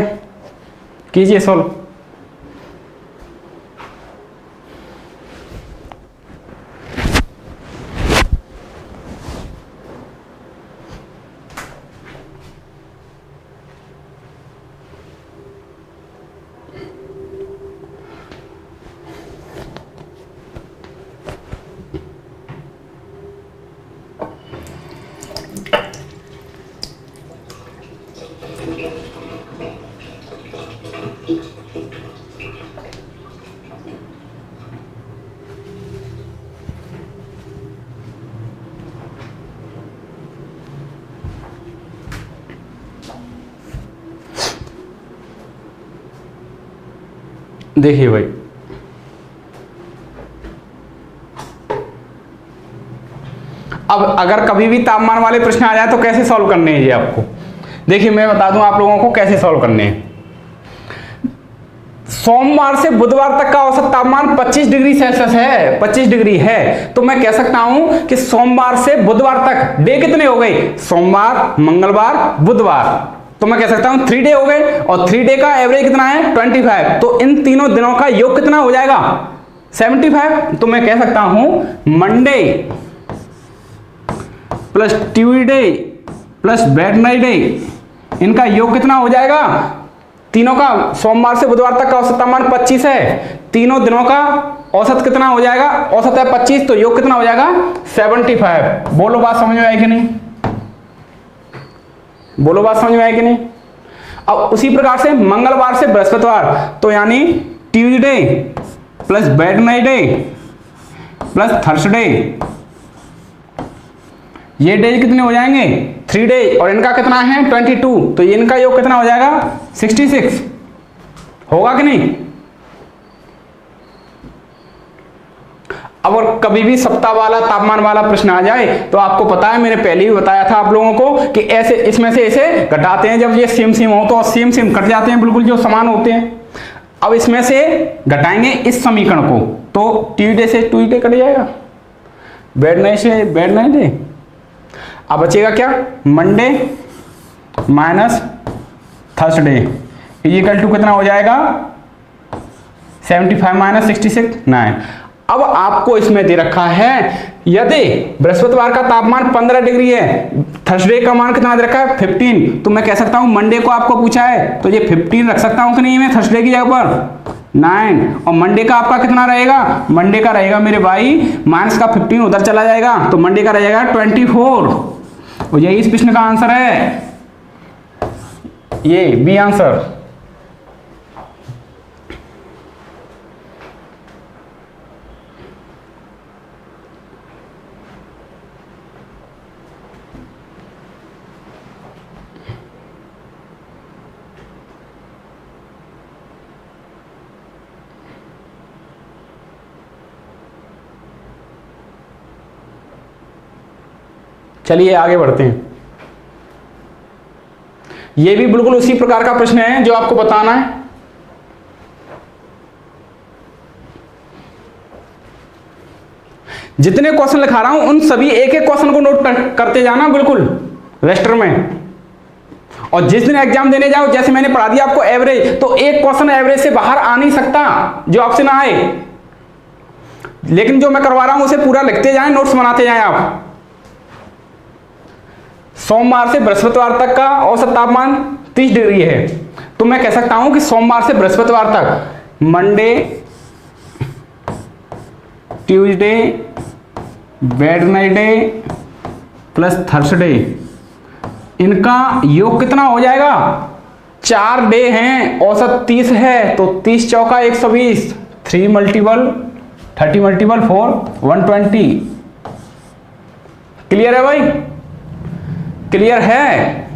कीजिए सॉल्व। देखिए भाई, अब अगर कभी भी तापमान वाले प्रश्न आ जाए तो कैसे सॉल्व करने हैं ये आपको। देखिए मैं बता दूं आप लोगों को कैसे सॉल्व करने हैं। सोमवार से बुधवार तक का औसत तापमान 25 डिग्री सेल्सियस है, 25 डिग्री है, तो मैं कह सकता हूं कि सोमवार से बुधवार तक डे कितने हो गए, सोमवार, मंगलवार, बुधवार, तो मैं कह सकता हूं 3 डे हो गए, और 3 डे का एवरेज कितना है 25, तो इन तीनों दिनों का योग कितना हो जाएगा 75। तो मैं कह सकता हूं Monday plus Tuesday plus Wednesday, इनका योग कितना हो जाएगा, तीनों का, सोमवार से बुधवार तक का औसत तापमान 25 है, तीनों दिनों का औसत कितना हो जाएगा, औसत है 25, तो योग कितना हो जाएगा 75। बोलो बात समझ में आई कि नहीं, बोलो बात समझ में आई कि नहीं। अब उसी प्रकार से मंगलवार से बृहस्पतिवार, तो यानी Tuesday plus Wednesday plus Thursday, ये डेज कितने हो जाएंगे 3 डे, और इनका कितना है 22, तो इनका योग कितना हो जाएगा 66, होगा कि नहीं। अब और कभी भी सप्ताह वाला तापमान वाला प्रश्न आ जाए तो आपको पता है, मैंने पहले ही बताया था आप लोगों को कि ऐसे इसमें से ऐसे घटाते हैं, जब ये सेम सेम हो तो सेम सेम कट जाते हैं, बिल्कुल जो समान होते हैं। अब इसमें से घटाएंगे इस समीकरण को, तो ट्यूसडे से ट्यूसडे कट जाएगा, वेडनेसडे से वेडनेसडे, अब बचेगा क्या Monday minus Thursday equal to कितना हो जाएगा 75 माइनस 66 9। अब आपको इसमें दे रखा है यदि बृहस्पतिवार का तापमान 15 डिग्री है, थर्सडे का मान कितना दे रखा है 15, तो मैं कह सकता हूं मंडे को आपको पूछा है तो ये 15 रख सकता हूं कि नहीं मैं थर्सडे की जगह पर 9, और मंडे का आपका कितना रहेगा, मंडे का रहेगा मेरे भाई माइनस का 15 उधर चला जाएगा, तो मंडे का रहेगा 24, और यही इस प्रश्न का आंसर है, ये बी आंसर। चलिए आगे बढ़ते हैं। यह भी बिल्कुल उसी प्रकार का प्रश्न है जो आपको बताना है। जितने क्वेश्चन लिखा रहा हूं उन सभी एक एक क्वेश्चन को नोट करते जाना बिल्कुल रजिस्टर में, और जिस दिन एग्जाम देने जाओ जैसे मैंने पढ़ा दिया आपको एवरेज, तो एक क्वेश्चन एवरेज से बाहर आ नहीं सकता जो आपसे ना आए, लेकिन जो मैं करवा रहा हूं उसे पूरा लिखते जाएं, नोट्स बनाते जाएं आप। सोमवार से बृहस्पतिवार तक का औसत तापमान 30 डिग्री है, तो मैं कह सकता हूं कि सोमवार से बृहस्पतिवार तक Monday Tuesday Wednesday plus Thursday, इनका योग कितना हो जाएगा, 4 डे हैं, औसत 30 है, तो 30 चौका 120, 3 मल्टीपल 30 मल्टीपल 4 120। क्लियर है भाई, क्लियर है।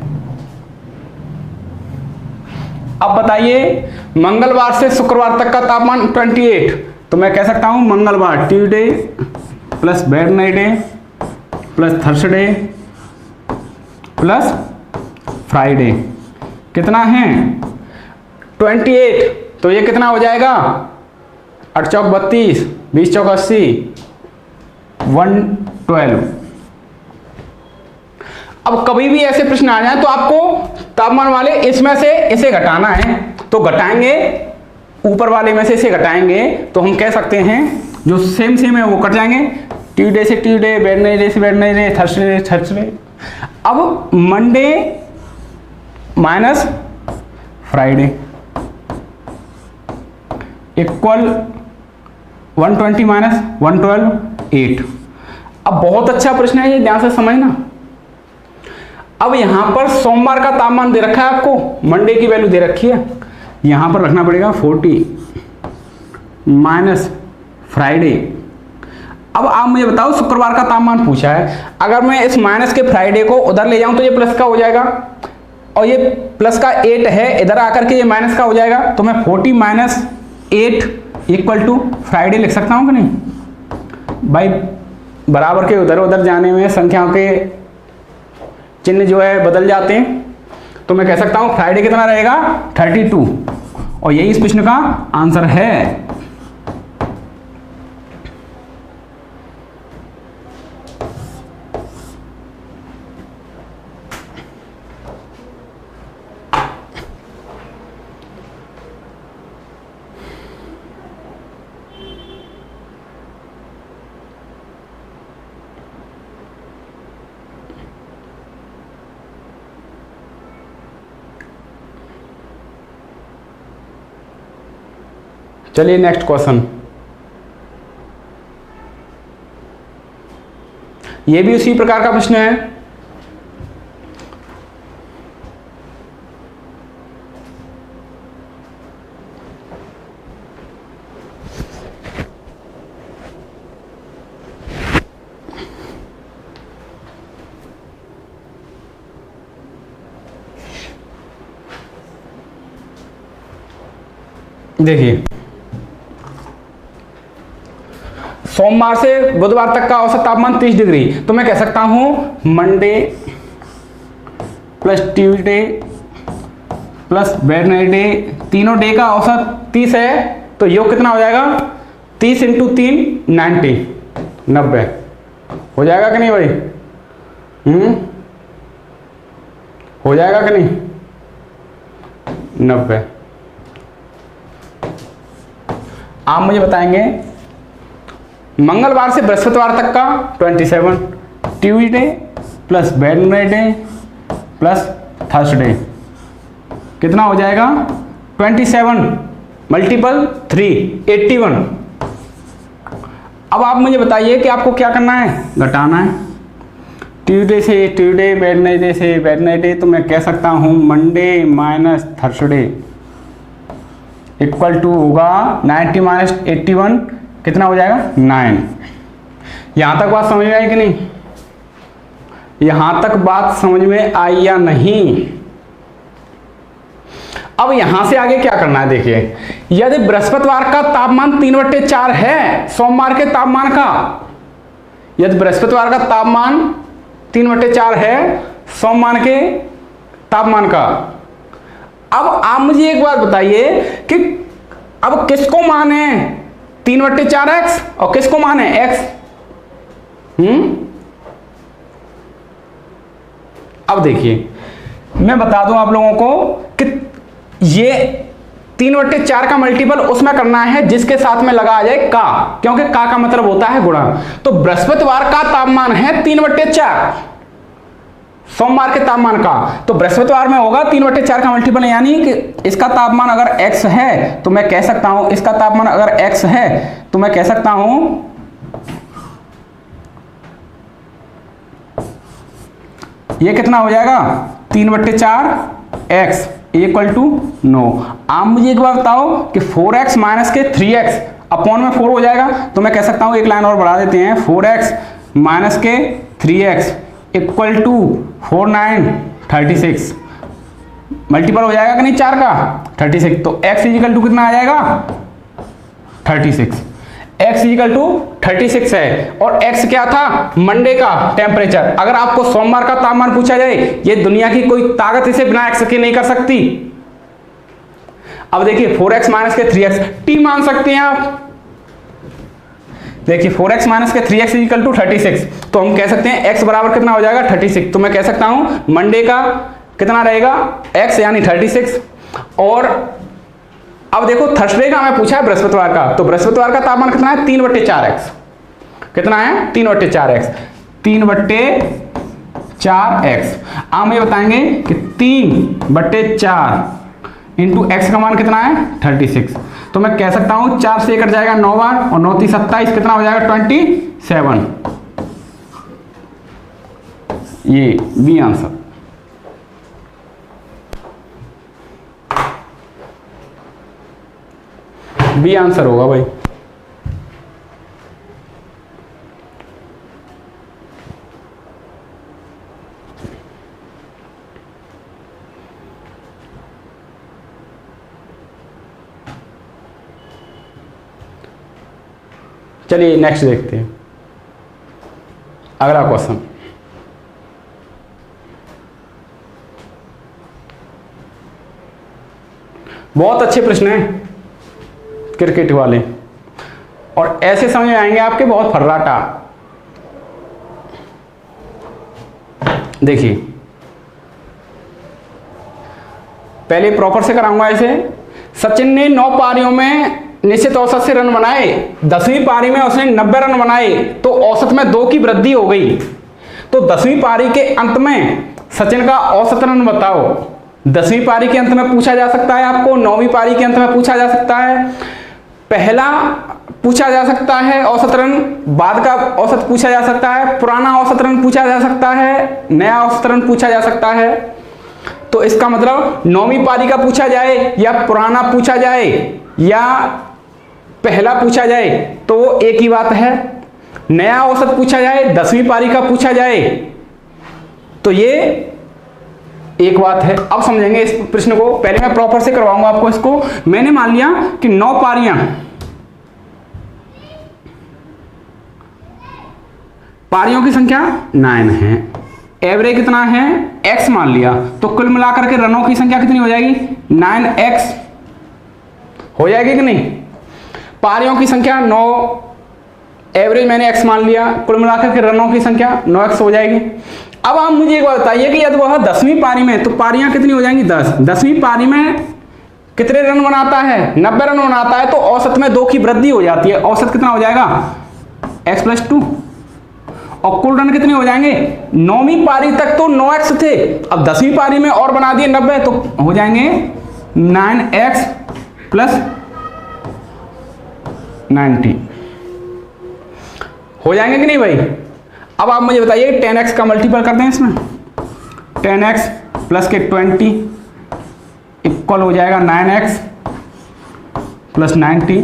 अब बताइए मंगलवार से शुक्रवार तक का तापमान 28, तो मैं कह सकता हूं मंगलवार Tuesday plus Wednesday plus Thursday plus Friday, कितना है 28, तो ये कितना हो जाएगा 8 चौक 32, 20 चौक 80, 112। अब कभी भी ऐसे प्रश्न आ जाए तो आपको तापमान वाले इसमें से इसे घटाना है, तो घटाएंगे ऊपर वाले में से इसे घटाएंगे तो हम कह सकते हैं जो सेम सेम है वो कट जाएंगे। ट्यूसडे से ट्यूसडे, वेडनेसडे से वेडनेसडे, थर्सडे से थर्सडे। अब Monday minus Friday equal 120 minus 112, 8। अब बहुत अच्छा प्रश्न है ये, ध्यान से समझना। अब यहां पर सोमवार का तापमान दे रखा है आपको, मंडे की वैल्यू दे रखी है, यहां पर रखना पड़ेगा 40 माइनस फ्राइडे। अब आप मुझे बताओ शुक्रवार का तापमान पूछा है, अगर मैं इस माइनस के फ्राइडे को उधर ले जाऊं तो ये प्लस का हो जाएगा, और ये प्लस का 8 है, इधर आकर के ये माइनस का हो जाएगा, तो मैं 40 माइनस 8 इक्वल टू फ्राइडे लिख सकता हूं कि नहीं भाई? बराबर के उधर उधर जाने में संख्याओं के चिन्ह जो है बदल जाते हैं, तो मैं कह सकता हूं फ्राइडे कितना रहेगा 32, और यही इस प्रश्न का आंसर है। चलिए नेक्स्ट क्वेश्चन, ये भी उसी प्रकार का प्रश्न है। देखिए, सोमवार से बुधवार तक का औसत तापमान 30 डिग्री, तो मैं कह सकता हूं Monday plus Tuesday plus Wednesday, तीनों डे का औसत 30 है, तो योग कितना हो जाएगा 30 इंटू 3 90, 90 हो जाएगा कि नहीं भाई? हो जाएगा कि नहीं? 90। आप मुझे बताएंगे मंगलवार से बृहस्पतिवार तक का 27, Tuesday plus Wednesday plus Thursday कितना हो जाएगा 27 मल्टीपल 3, 81। अब आप मुझे बताइए कि आपको क्या करना है, घटाना है। ट्यूसडे से ट्यूसडे, वेडनेसडे से वेडनेसडे, तो मैं कह सकता हूं Monday minus Thursday equal to होगा 90 माइनस 81 कितना हो जाएगा 9। यहां तक बात समझ में आई कि नहीं? यहां तक बात समझ में आई या नहीं? अब यहां से आगे क्या करना है, देखिए, यदि बृहस्पतिवार का तापमान 3/4 है सोमवार के तापमान का, यदि बृहस्पतिवार का तापमान 3/4 है सोमवार के तापमान का, अब आप मुझे एक बात बताइए कि अब किसको माने 3/4x और किसको माने x? अब देखिए, मैं बता दूं आप लोगों को कि ये 3/4 का मल्टीपल उसमें करना है जिसके साथ में लगा आ जाए का, क्योंकि का का मतलब होता है गुणा। तो बृहस्पतिवार का तापमान है 3/4 सोमवार के तापमान का, तो बृहस्पतिवार में होगा 3/4 का मल्टीपल, यानी कि इसका तापमान अगर x है तो मैं कह सकता हूं, इसका तापमान अगर x है तो मैं कह सकता हूं ये कितना हो जाएगा 3/4x इक्वल टू 9। आप मुझे एक बार बताओ कि 4x माइनस के 3x अपॉन में 4 हो जाएगा, तो मैं कह सकता हूं एक लाइन और बढ़ा देते हैं, 4x माइनस के 3x इक्वल टू 4 9 36 मल्टीपल हो जाएगा कि नहीं 4 का 36, तो x इजिकल टू कितना आ जाएगा 36, x इजिकल टू 36 है। और x क्या था मंडे का टेम्परेचर। अगर आपको सोमवार का तापमान पूछा जाए, ये दुनिया की कोई ताकत इसे बिना x के नहीं कर सकती। अब देखिए 4x माइनस के 3x t मान सकते हैं आप, देखिए 4x माइनस के 3x इक्वल टू 36, तो हम कह सकते हैं x बराबर कितना हो जाएगा 36। तो मैं कह सकता हूं मंडे का कितना रहेगा x यानी 36। और अब देखो थर्सडे का हमें पूछा है बृहस्पतिवार का, तो बृहस्पतिवार का तापमान कितना है 3/4x, कितना है 3/4x, 3/4x। आप मुझे बताएंगे कि 3/4 इंटू एक्स का मान कितना है 36। तो मैं कह सकता हूं 4 से कट जाएगा 9 बार और 9 3 27, कितना हो जाएगा 27। ये बी आंसर। बी आंसर होगा भाई। चलिए नेक्स्ट देखते हैं अगला क्वेश्चन। बहुत अच्छे प्रश्न हैं क्रिकेट वाले, और ऐसे समझ में आएंगे आपके बहुत फर्राटा। देखिए पहले प्रॉपर से कराऊंगा इसे। सचिन ने 9 पारियों में निश्चित औसत से रन बनाए, 10वीं पारी में उसने 90 रन बनाए, तो औसत में 2 की वृद्धि हो गई। तो 10वीं पारी के अंत में सचिन का औसत रन बताओ। 10वीं पारी के अंत में पूछा जा सकता है आपको, 9वीं पारी के अंत में पूछा जा सकता है, पहला पूछा जा सकता है औसत रन, बाद का औसत पूछा जा सकता है, पुराना औसत रन पूछा जा सकता है, नया औसत रन पूछा जा सकता है। तो इसका मतलब 9वीं पारी का पूछा जाए या पुराना पूछा जाए या पहला पूछा जाए तो एक ही बात है। नया औसत पूछा जाए, 10वीं पारी का पूछा जाए तो ये एक बात है। अब समझेंगे इस प्रश्न को। पहले मैं प्रॉपर से करवाऊंगा आपको इसको। मैंने मान लिया कि 9 पारियां, पारियों की संख्या 9 है, एवरेज कितना है x मान लिया, तो कुल मिलाकर के रनों की संख्या कितनी हो जाएगी 9x हो जाएगी कि नहीं। पारियों की संख्या 9, एवरेज मैंने x मान लिया, कुल मिलाकर के रनों की संख्या 9x हो जाएगी। अब आप मुझे एक बात बताइए कि यदि वह 10वीं पारी में, तो पारियां कितनी हो जाएंगी 10। 10वीं पारी में कितने रन बनाता है 90 रन बनाता है, तो औसत में 2 की वृद्धि हो जाती है। औसत कितना हो जाएगा x+2, और कुल रन कितने हो जाएंगे। 9वीं पारी तक तो 9x थे, अब 10वीं पारी में और बना दिए 90, तो हो जाएंगे 9x + 90 हो जाएंगे कि नहीं भाई। अब आप मुझे बताइए 10x का मल्टीपल करते हैं इसमें, 10x + के 20 इक्वल हो जाएगा 9x + 90।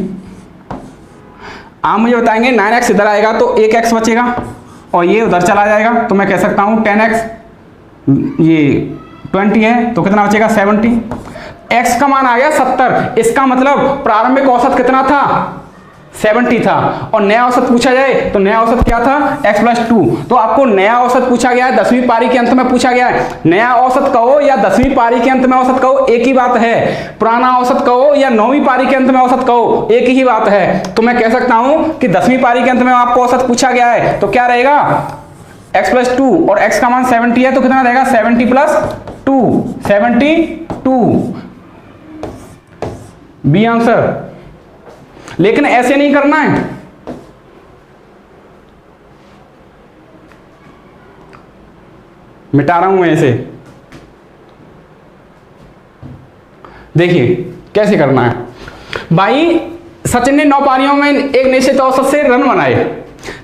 आप मुझे बताएंगे 9x इधर आएगा तो 1x बचेगा और ये उधर चला जाएगा, तो मैं कह सकता हूं 10x, ये 20 है तो कितना बचेगा 70। x का मान आ गया 70, इसका मतलब प्रारंभिक औसत कितना था 70 था, और नया औसत पूछा जाए तो नया औसत क्या था x+2। तो आपको नया औसत पूछा गया है, 10वीं पारी के अंत में पूछा गया है। नया औसत कहो या 10वीं पारी के अंत में औसत कहो एक ही बात है, पुराना औसत कहो या 9वीं पारी के अंत में औसत कहो एक ही बात है। तो मैं कह सकता हूं कि 10वीं पारी के अंत में आपको औसत पूछा गया है तो क्या रहेगा x+2, और x का मान 70 है तो कितना रहेगा 70 + 2, 72 बी आंसर। लेकिन ऐसे नहीं करना है, मिटा रहा हूं मैं ऐसे। देखिए कैसे करना है भाई। सचिन ने 9 पारियों में एक निश्चित औसत से रन बनाए,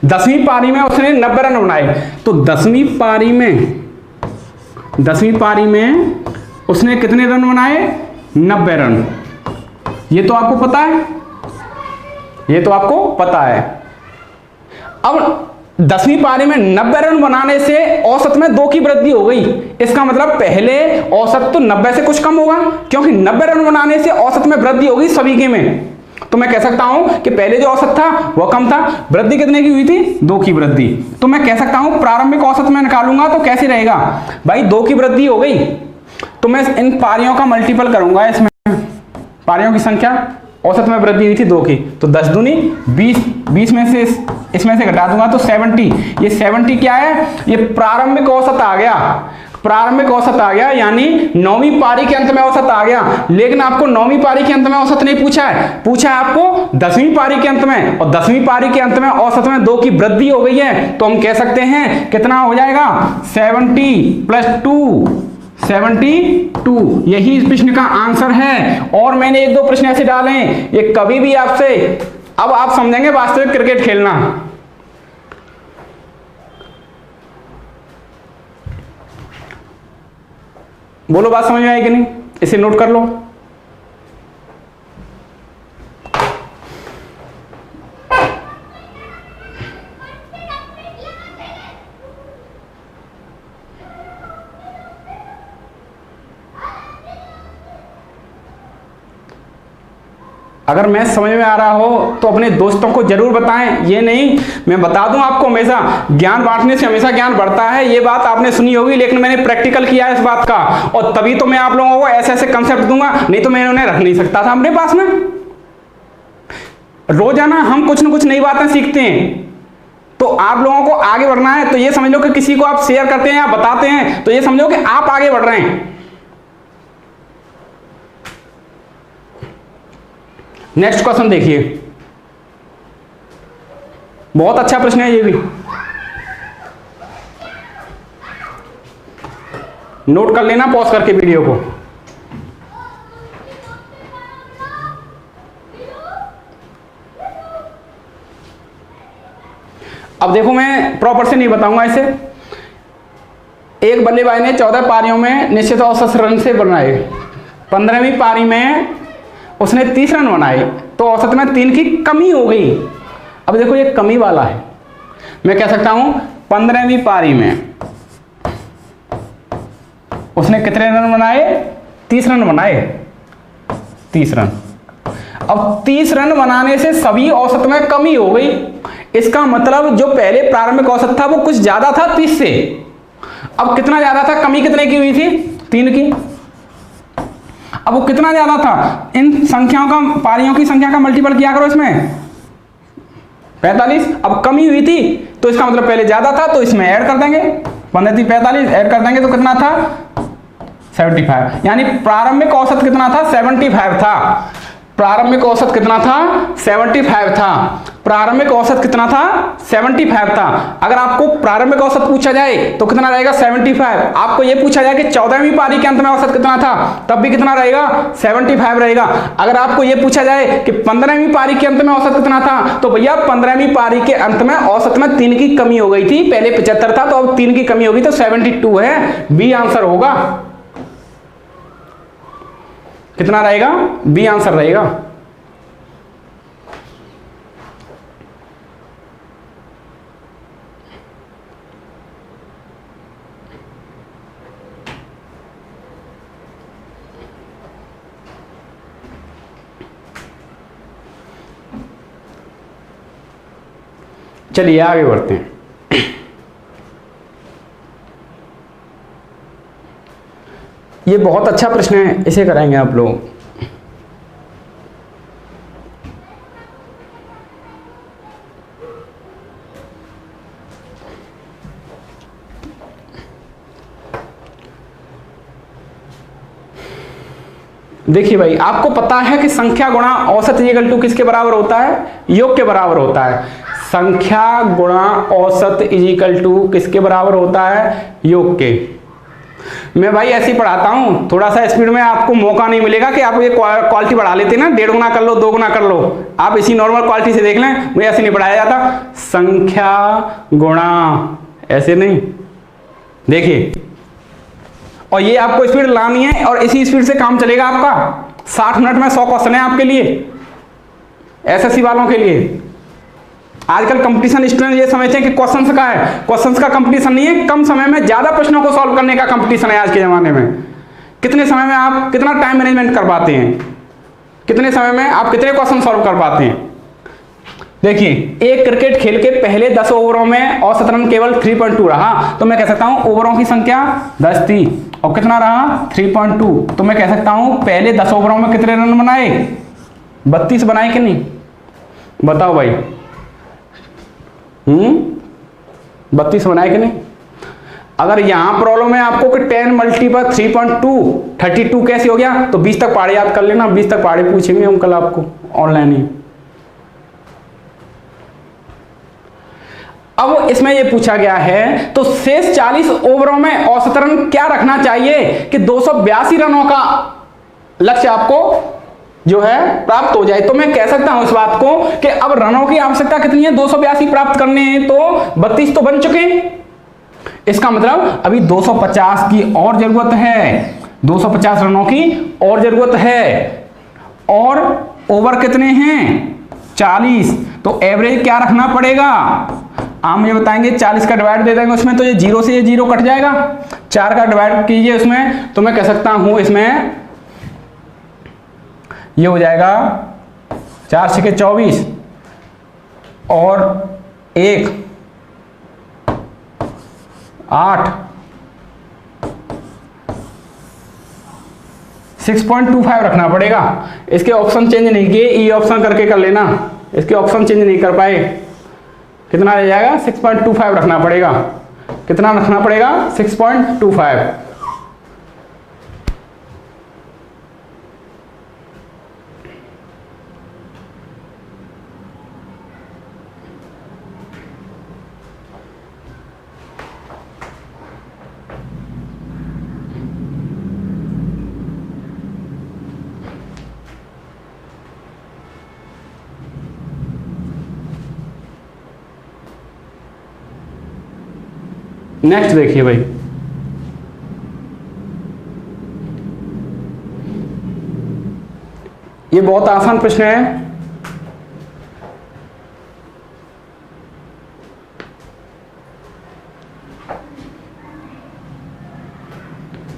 10वीं पारी में उसने 90 रन बनाए, तो 10वीं पारी में उसने कितने रन बनाए 90 रन। ये तो आपको पता है, ये तो आपको पता है। अब 10वीं पारी में 90 रन बनाने से औसत में 2 की वृद्धि हो गई। इसका मतलब पहले औसत तो 90 से कुछ कम होगा, क्योंकि 90 रन बनाने से औसत में वृद्धि होगी सभी के में। तो मैं कह सकता हूं कि पहले जो औसत था वह कम था, वृद्धि कितने की हुई थी 2 की वृद्धि। तो मैं कह सकता हूं प्रारंभिक औसत में निकालूंगा तो कैसे रहेगा भाई 2 की वृद्धि हो गई, तो मैं इन पारियों का मल्टीपल करूंगा, इसमें पारियों की संख्या औसत में वृद्धि हुई थी 2 की, तो 10 दूनी 20, 20 में से इसमें से घटा दूंगा तो 70। ये 70 क्या है, ये प्रारंभिक औसत आ गया, प्रारंभिक औसत आ गया, यानी 9वीं पारी के अंत में औसत आ गया। लेकिन आपको 9वीं पारी के अंत में औसत नहीं पूछा है, पूछा है आपको 10वीं पारी के अंत में, और 10वीं पारी के अंत में औसत में 2 की वृद्धि हो गई है, तो हम कह सकते हैं कितना हो जाएगा 70 + 2, 72। यही इस प्रश्न का आंसर है। और मैंने 1-2 प्रश्न ऐसे डाले, ये कभी भी आपसे, अब आप समझेंगे वास्तविक क्रिकेट खेलना। बोलो बात समझ में आई कि नहीं, इसे नोट कर लो। अगर मैथ समझ में आ रहा हो तो अपने दोस्तों को जरूर बताएं, ये नहीं मैं बता दूं आपको, हमेशा ज्ञान बांटने से हमेशा ज्ञान बढ़ता है, ये बात आपने सुनी होगी, लेकिन मैंने प्रैक्टिकल किया है इस बात का, और तभी तो मैं आप लोगों को ऐसे ऐसे कंसेप्ट दूंगा, नहीं तो मैं उन्हें रख नहीं सकता था अपने पास में। रोजाना हम कुछ न कुछ नई बातें सीखते हैं, तो आप लोगों को आगे बढ़ना है तो ये समझ लो कि किसी को आप शेयर करते हैं या बताते हैं तो ये समझो कि आप आगे बढ़ रहे हैं। नेक्स्ट क्वेश्चन देखिए, बहुत अच्छा प्रश्न है ये भी, नोट कर लेना पॉज करके वीडियो को। अब देखो मैं प्रॉपर से नहीं बताऊंगा इसे। एक बल्लेबाज ने 14 पारियों में निश्चित औसत रन से बनाए, 15वीं पारी में उसने 30 रन बनाए, तो औसत में 3 की कमी हो गई। अब देखो ये कमी वाला है, मैं कह सकता हूं 15वीं पारी में उसने कितने रन बनाए, 30 रन बनाए, 30 रन। अब 30 रन बनाने से सभी औसत में कमी हो गई, इसका मतलब जो पहले प्रारंभिक औसत था वो कुछ ज्यादा था 30 से, अब कितना ज्यादा था, कमी कितने की हुई थी, 3 की। अब वो कितना ज्यादा था, इन संख्याओं का, पारियों की संख्या का मल्टीपल किया करो इसमें, 45। अब कमी हुई थी तो इसका मतलब पहले ज्यादा था, तो इसमें ऐड कर देंगे, 15 × 45 ऐड कर देंगे तो कितना था 75, यानी प्रारंभिक औसत कितना था 75 था, प्रारंभिक औसत कितना था 75 था, प्रारंभिक औसत कितना था 75 था। अगर आपको प्रारंभिक औसत पूछा जाए तो कितना रहेगा 75, आपको यह पूछा जाए कि 14वीं पारी के अंत में औसत कितना था, तब भी कितना रहेगा 75 रहेगा। अगर आपको यह पूछा जाए कि 15वीं पारी के अंत में औसत कितना था, तो भैया 15वीं पारी के अंत में औसत में 3 की कमी हो गई थी, पहले 75 था तो अब 3 की कमी होगी तो 72 है, बी आंसर होगा। कितना रहेगा, बी आंसर रहेगा। चलिए आगे बढ़ते हैं। ये बहुत अच्छा प्रश्न है, इसे कराएंगे आप लोग। देखिए भाई, आपको पता है कि संख्या गुणा औसत इक्वल टू किसके बराबर होता है, योग के बराबर होता है। संख्या गुणा औसत इक्वल टू किसके बराबर होता है, योग के। मैं भाई ऐसे ही पढ़ाता हूं, थोड़ा सा स्पीड में आपको मौका नहीं मिलेगा कि आप ये क्वालिटी बढ़ा लेते ना, 1.5 गुना कर लो, 2 गुना कर लो, आप इसी नॉर्मल क्वालिटी से देख लें, मुझे ऐसे नहीं पढ़ाया जाता। संख्या गुणा, ऐसे नहीं, देखिए, और ये आपको स्पीड लानी है और इसी स्पीड से काम चलेगा आपका। 60 मिनट में 100 क्वेश्चन है आपके लिए, एसएससी वालों के लिए। आजकल कंपटीशन स्टूडेंट ये समझते हैं कि क्वेश्चंस का है, क्वेश्चंस का कंपटीशन नहीं है, कम समय में ज्यादा प्रश्नों को सॉल्व करने का कंपटीशन है आज के जमाने में। कितने समय में आप कितना टाइम मैनेजमेंट कर पाते हैं, कितने समय में आप कितने क्वेश्चन सॉल्व कर पाते हैं। देखिए, एक क्रिकेट खेल के पहले 10 ओवरों में औसत रन केवल 3.2 रहा, तो मैं कह सकता हूं ओवरों की संख्या 10 थी और कितना रहा 3.2, तो मैं कह सकता हूं पहले 10 ओवरों में कितने रन बनाए 32 बनाए कि नहीं, बताओ भाई। 32 बनाए कि नहीं। अगर यहां प्रॉब्लम है आपको कि 10 मल्टीपल 3.2 32 कैसे हो गया, तो 20 तक पहाड़े याद कर लेना, 20 तक पहाड़े पूछेंगे हम कल आपको ऑनलाइन ही। अब इसमें ये पूछा गया है तो शेष 40 ओवरों में औसत रन क्या रखना चाहिए कि 282 रनों का लक्ष्य आपको जो है प्राप्त हो जाए। तो मैं कह सकता हूं इस बात को कि अब रनों की आवश्यकता कितनी है, 282 प्राप्त करने हैं, तो 32 तो बन चुके हैं। इसका मतलब अभी 250 की और जरूरत है, 250 रनों की और जरूरत है। और ओवर कितने हैं, 40, तो एवरेज क्या रखना पड़ेगा, आप मुझे बताएंगे। 40 का डिवाइड दे देंगे उसमें, तो ये 0 से ये 0 कट जाएगा। 4 का डिवाइड कीजिए उसमें, तो मैं कह सकता हूं इसमें ये हो जाएगा 4 छके 24 और 1 8 6.25 रखना पड़ेगा। इसके ऑप्शन चेंज नहीं किए, ई ऑप्शन करके कर लेना, इसके ऑप्शन चेंज नहीं कर पाए, कितना रह जाएगा 6.25 रखना पड़ेगा। कितना रखना पड़ेगा 6.25। नेक्स्ट देखिए भाई, ये बहुत आसान प्रश्न है।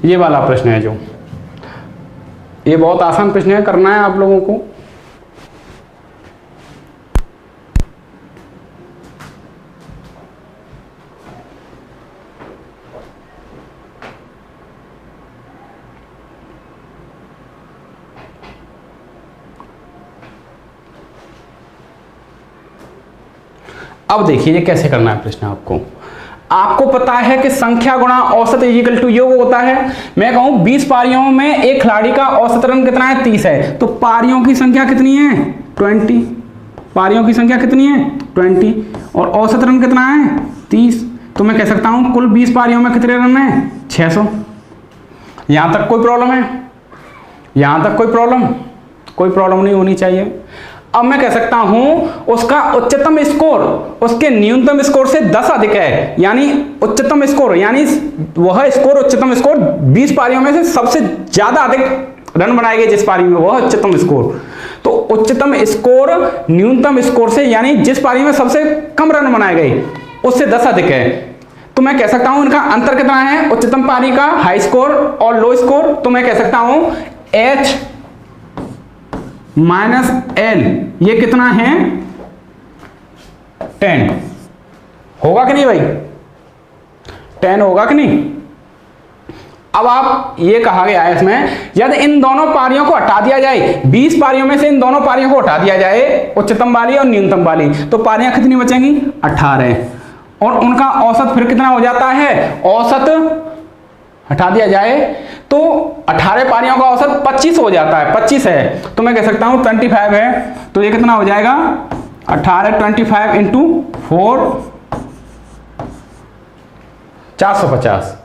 ये वाला प्रश्न है जो, ये बहुत आसान प्रश्न है, करना है आप लोगों को। अब देखिए ये कैसे करना है प्रश्न आपको पता है कि संख्या गुणा औसत इक्वल टू योग होता है। मैं कहूं 20 पारियों में एक खिलाड़ी का औसत रन कितना है, 30 है, तो पारियों की संख्या कितनी है 20, पारियों की संख्या कितनी है 20 और औसत रन कितना है 30। तो मैं कह सकता हूं कुल 20 पारियों में कितने रन है 600। यहां तक कोई प्रॉब्लम है, यहां तक कोई प्रॉब्लम नहीं होनी चाहिए। अब मैं कह सकता हूं उसका उच्चतम स्कोर उसके न्यूनतम स्कोर से 10 अधिक है, यानी उच्चतम स्कोर यानी वह स्कोर उच्चतम स्कोर 20 पारियों में से सबसे ज्यादा अधिक रन बनाएंगे जिस पारी में, वह उच्चतम स्कोर। तो उच्चतम स्कोर न्यूनतम स्कोर से, यानी जिस पारी में सबसे कम रन बनाए गए उससे 10 अधिक है। तो मैं कह सकता हूं इनका अंतर कितना है, उच्चतम पारी का हाई स्कोर और लो स्कोर। तो मैं कह सकता हूं H माइनस L ये कितना है 10 होगा कि नहीं भाई, 10 होगा कि नहीं। अब आप ये कहा गया है इसमें, यदि इन दोनों पारियों को हटा दिया जाए, 20 पारियों में से इन दोनों पारियों को हटा दिया जाए, उच्चतम वाली और न्यूनतम वाली, तो पारियां कितनी बचेंगी 18 और उनका औसत फिर कितना हो जाता है, औसत हटा दिया जाए तो 18 पारियों का औसत 25 हो जाता है, 25 है। तो मैं कह सकता हूं 25 है, तो ये कितना हो जाएगा 18 25 इंटू 4 450।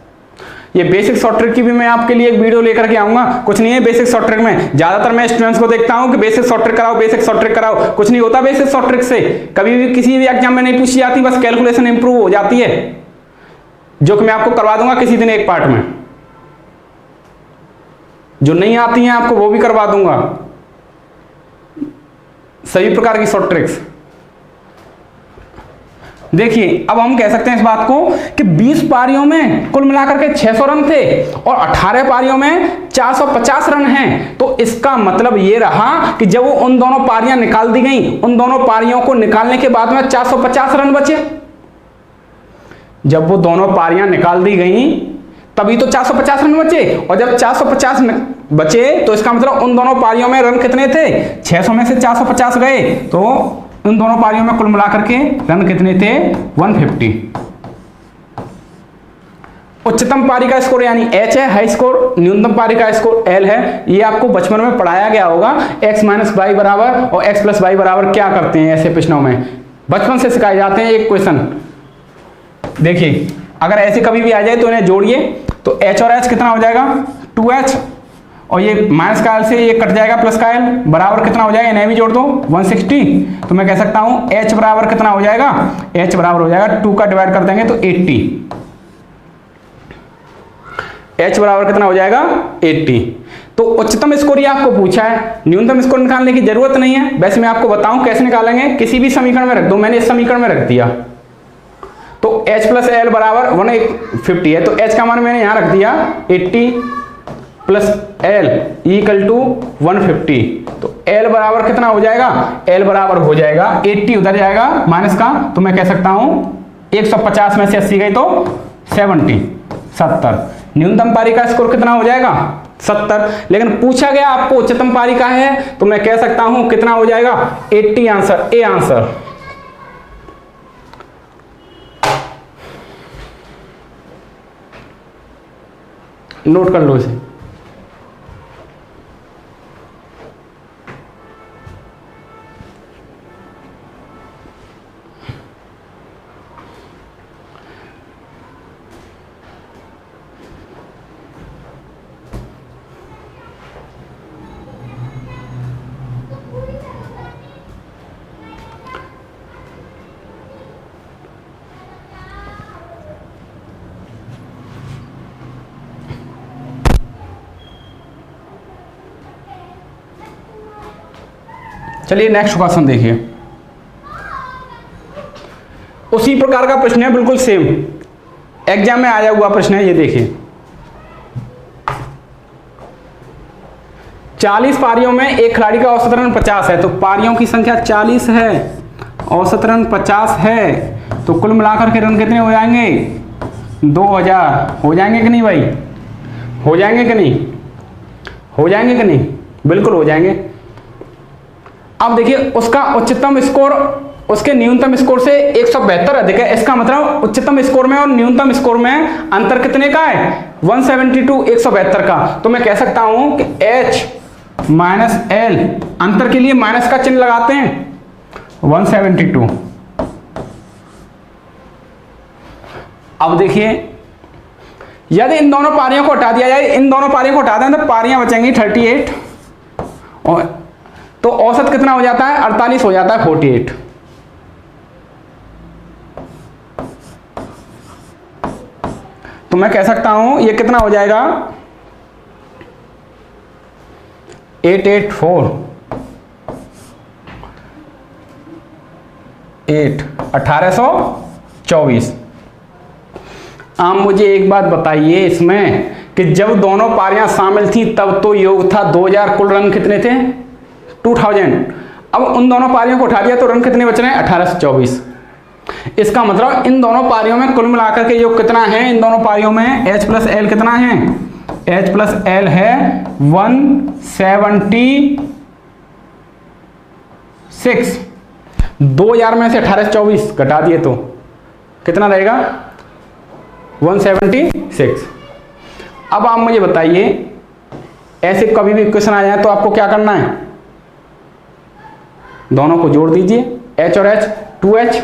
ये बेसिक शॉर्ट ट्रिक की भी मैं आपके लिए एक वीडियो लेकर के आऊंगा। कुछ नहीं है बेसिक शॉर्ट ट्रिक में, ज्यादातर मैं स्टूडेंट्स को देखता हूं कि बेसिक शॉर्ट ट्रिक कराओ, बेसिक शॉर्ट ट्रिक कराओ, कुछ नहीं होता बेसिक शॉर्ट ट्रिक से, कभी भी किसी भी एग्जाम में नहीं पूछी जाती, बस कैलकुलेशन इंप्रूव हो जाती है, जो कि मैं आपको करवा दूंगा किसी दिन एक पार्ट में। जो नहीं आती हैं आपको वो भी करवा दूंगा, सभी प्रकार की शॉर्ट ट्रिक्स। देखिए अब हम कह सकते हैं इस बात को कि 20 पारियों में कुल मिलाकर के 600 रन थे और 18 पारियों में 450 रन हैं। तो इसका मतलब ये रहा कि जब वो उन दोनों पारियां निकाल दी गई, उन दोनों पारियों को निकालने के बाद में 450 रन बचे। जब वो दोनों पारियां निकाल दी गई तभी तो 450 रन बचे, और जब 450 बचे, तो इसका मतलब उन दोनों पारियों में रन कितने थे, 600 में से 450 गए, तो उन दोनों पारियों में कुल मिलाकर के रन कितने थे, 150। उच्चतम पारी का स्कोर यानी H है, हाई स्कोर, न्यूनतम पारी का स्कोर L है। ये आपको बचपन में पढ़ाया गया होगा, x माइनस वाई बराबर और x प्लस वाई बराबर क्या करते हैं, ऐसे प्रश्नों में बचपन से सिखाए जाते हैं। एक क्वेश्चन देखिए, अगर ऐसे कभी भी आ जाए तो इन्हें जोड़िए, तो H और H कितना हो जाएगा, 2H, और ये माइनस का L से ये कट जाएगा, प्लस का L बराबर कितना हो जाएगा, इन्हें भी जोड़ दो 160। तो मैं कह सकता हूं H बराबर कितना हो जाएगा, H बराबर हो जाएगा 2 का डिवाइड कर देंगे तो 80, H बराबर कितना हो जाएगा 80। तो उच्चतम स्कोर ये आपको पूछा है, न्यूनतम स्कोर निकालने की जरूरत नहीं है। वैसे मैं आपको बताऊं कैसे निकालेंगे, किसी भी समीकरण में रख दो, मैंने इस समीकरण में रख दिया, तो H प्लस L बराबर 150 है, तो H का मान मैंने यहां रख दिया 80 प्लस L इक्वल टू 150, तो L बराबर कितना हो जाएगा, L बराबर हो जाएगा 80, उधर जाएगा माइनस का, तो मैं कह सकता हूं 150 में से 80 गई तो 70। न्यूनतम पारी का स्कोर कितना हो जाएगा, 70। लेकिन पूछा गया आपको उच्चतम पारी का है, तो मैं कह सकता हूं कितना हो जाएगा 80, आंसर ए आंसर। नोट कर लो इसे। चलिए नेक्स्ट क्वेश्चन देखिए, उसी प्रकार का प्रश्न है, बिल्कुल सेम एग्जाम में आया हुआ प्रश्न है। ये देखिए, 40 पारियों में एक खिलाड़ी का औसत रन 50 है, तो पारियों की संख्या 40 है, औसत रन 50 है, तो कुल मिलाकर के रन कितने हो जाएंगे, 2000 हो जाएंगे कि नहीं भाई, हो जाएंगे कि नहीं, हो जाएंगे कि नहीं, बिल्कुल हो जाएंगे। अब देखिए, उसका उच्चतम स्कोर उसके न्यूनतम स्कोर से 172 अधिक है, इसका मतलब उच्चतम स्कोर में और न्यूनतम स्कोर में अंतर कितने का है, 172 172 का। तो मैं कह सकता हूं कि H माइनस L, अंतर के लिए माइनस का चिन्ह लगाते हैं, 172। अब देखिए, यदि इन दोनों पारियों को हटा दिया जाए, इन दोनों पारियों को हटा दें तो पारियां बचेंगी 38, और तो औसत कितना हो जाता है, 48 हो जाता है, 48। तो मैं कह सकता हूं ये कितना हो जाएगा, 884 1824। आप मुझे एक बात बताइए इसमें कि जब दोनों पारियां शामिल थी तब तो योग था 2000, कुल रन कितने थे 2000। अब उन दोनों पारियों को उठा दिया तो रन कितने बच रहे हैं, 1824। इसका मतलब इन दोनों पारियों में कुल मिलाकर के योग कितना है, इन दोनों पारियों में H प्लस L कितना है, H प्लस L है 176। 2000 में से 1824 घटा दिए तो कितना रहेगा, 176। अब आप मुझे बताइए, ऐसे कभी भी क्वेश्चन आ जाए तो आपको क्या करना है, दोनों को जोड़ दीजिए, H और H 2H,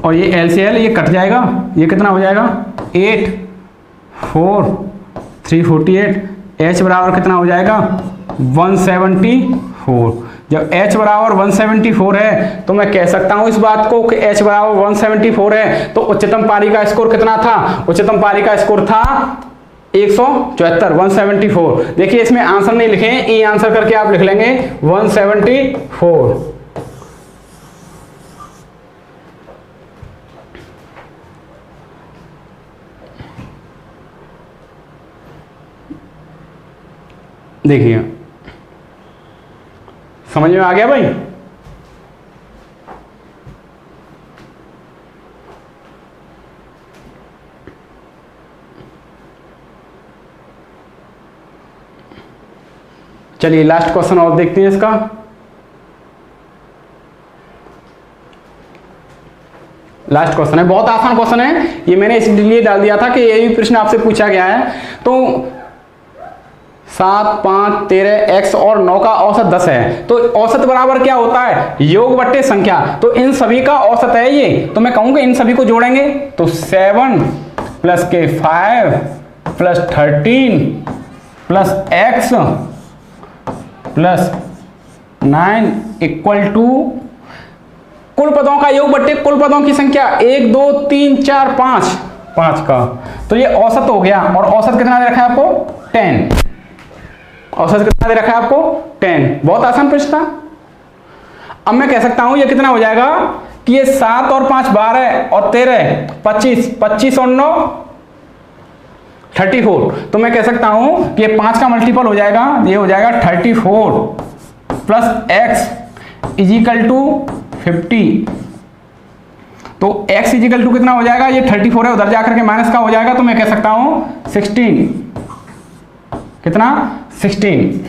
और ये L से L ये कट जाएगा, ये कितना हो जाएगा 8 4 348। H बराबर कितना हो जाएगा 174। जब H बराबर 174 है तो मैं कह सकता हूं इस बात को कि H बराबर 174 है, तो उच्चतम पारी का स्कोर कितना था, उच्चतम पारी का स्कोर था 174, 174। देखिए इसमें आंसर नहीं लिखे, ई आंसर करके आप लिख लेंगे 174। देखिए समझ में आ गया भाई। चलिए लास्ट क्वेश्चन और देखते हैं इसका। लास्ट क्वेश्चन है, बहुत आसान क्वेश्चन है, ये मैंने इसलिए डाल दिया था कि ये भी प्रश्न आपसे पूछा गया है। तो 7, 5, 13, x और 9 का औसत 10 है, तो औसत बराबर क्या होता है, योग बट्टे संख्या। तो इन सभी का औसत है ये, तो मैं कहूंगा इन सभी को जोड़ेंगे तो 7 + के 5 + 13 + x + 9 = कुल पदों का योग बट्टे कुल पदों की संख्या 1, 2, 3, 4, 5 का। तो ये औसत हो गया। और औसत कितना दे रखा है आपको, 10। औसत कितना दे रखा है आपको, 10। बहुत आसान प्रश्न था। अब मैं कह सकता हूं ये कितना हो जाएगा कि ये 7 और 5 12 और 13 25, 25 और 9 34। तो मैं कह सकता हूं कि ये 5 का मल्टीपल हो जाएगा, ये हो जाएगा 34 + x = 50। तो x = कितना हो जाएगा, ये 34 है, उधर जाकर के माइनस का हो जाएगा, तो मैं कह सकता हूं 16। कितना, 16।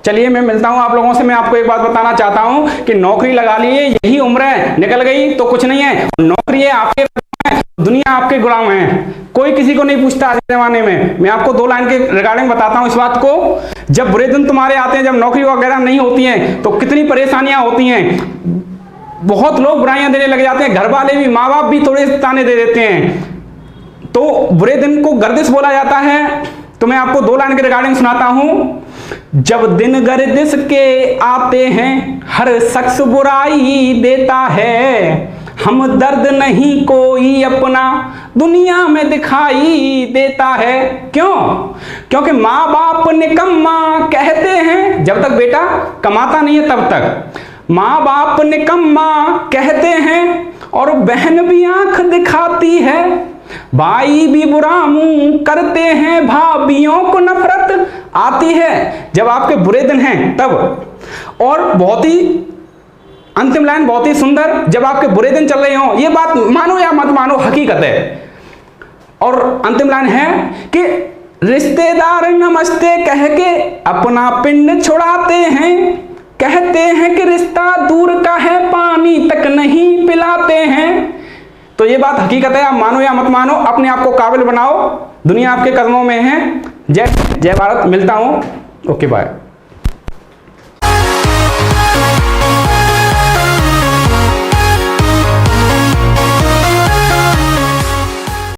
चलिए मैं मिलता हूं आप लोगों से। मैं आपको एक बात बताना चाहता हूं कि नौकरी लगा लिए, यही उम्र है, निकल गई तो कुछ नहीं है। नौकरी है आपके, दुनिया आपके गुलाम है, कोई किसी को नहीं पूछता आज के जमाने में। मैं आपको 2 लाइन के रिगार्डिंग बताता हूं इस बात को। जब बुरे दिन तुम्हारे आते हैं, जब नौकरी वगैरह नहीं होती है, तो कितनी परेशानियां होती हैं। बहुत लोग बुराइयां देने लग जाते हैं, घर वाले भी, माँ बाप भी थोड़े ताने दे देते हैं। तो बुरे दिन को गर्दिश बोला जाता है। तो मैं आपको 2 लाइन के रिगार्डिंग सुनाता हूं। जब दिन गर्दिश के आते हैं, हर शख्स बुराई देता है, हम दर्द नहीं कोई अपना दुनिया में दिखाई देता है। क्यों? क्योंकि माँ बाप निकम्मा कहते हैं, जब तक बेटा कमाता नहीं है तब तक माँ बाप निकम्मा कहते हैं, और बहन भी आंख दिखाती है, भाई भी बुरा मुंह करते हैं, भाभियों को नफरत आती है। जब आपके बुरे दिन हैं तब। और बहुत ही अंतिम लाइन बहुत ही सुंदर, जब आपके बुरे दिन चल रहे हो, ये बात मानो या मत मानो, हकीकत है। और अंतिम लाइन है कि रिश्तेदार नमस्ते कह के अपना पिंड छुड़ाते हैं, कहते हैं कि रिश्ता दूर का है, पानी तक नहीं पिलाते हैं। तो ये बात हकीकत है, आप मानो या मत मानो, अपने आप को काबिल बनाओ, दुनिया आपके कदमों में है। जय भारत। मिलता हूं, ओके बाय।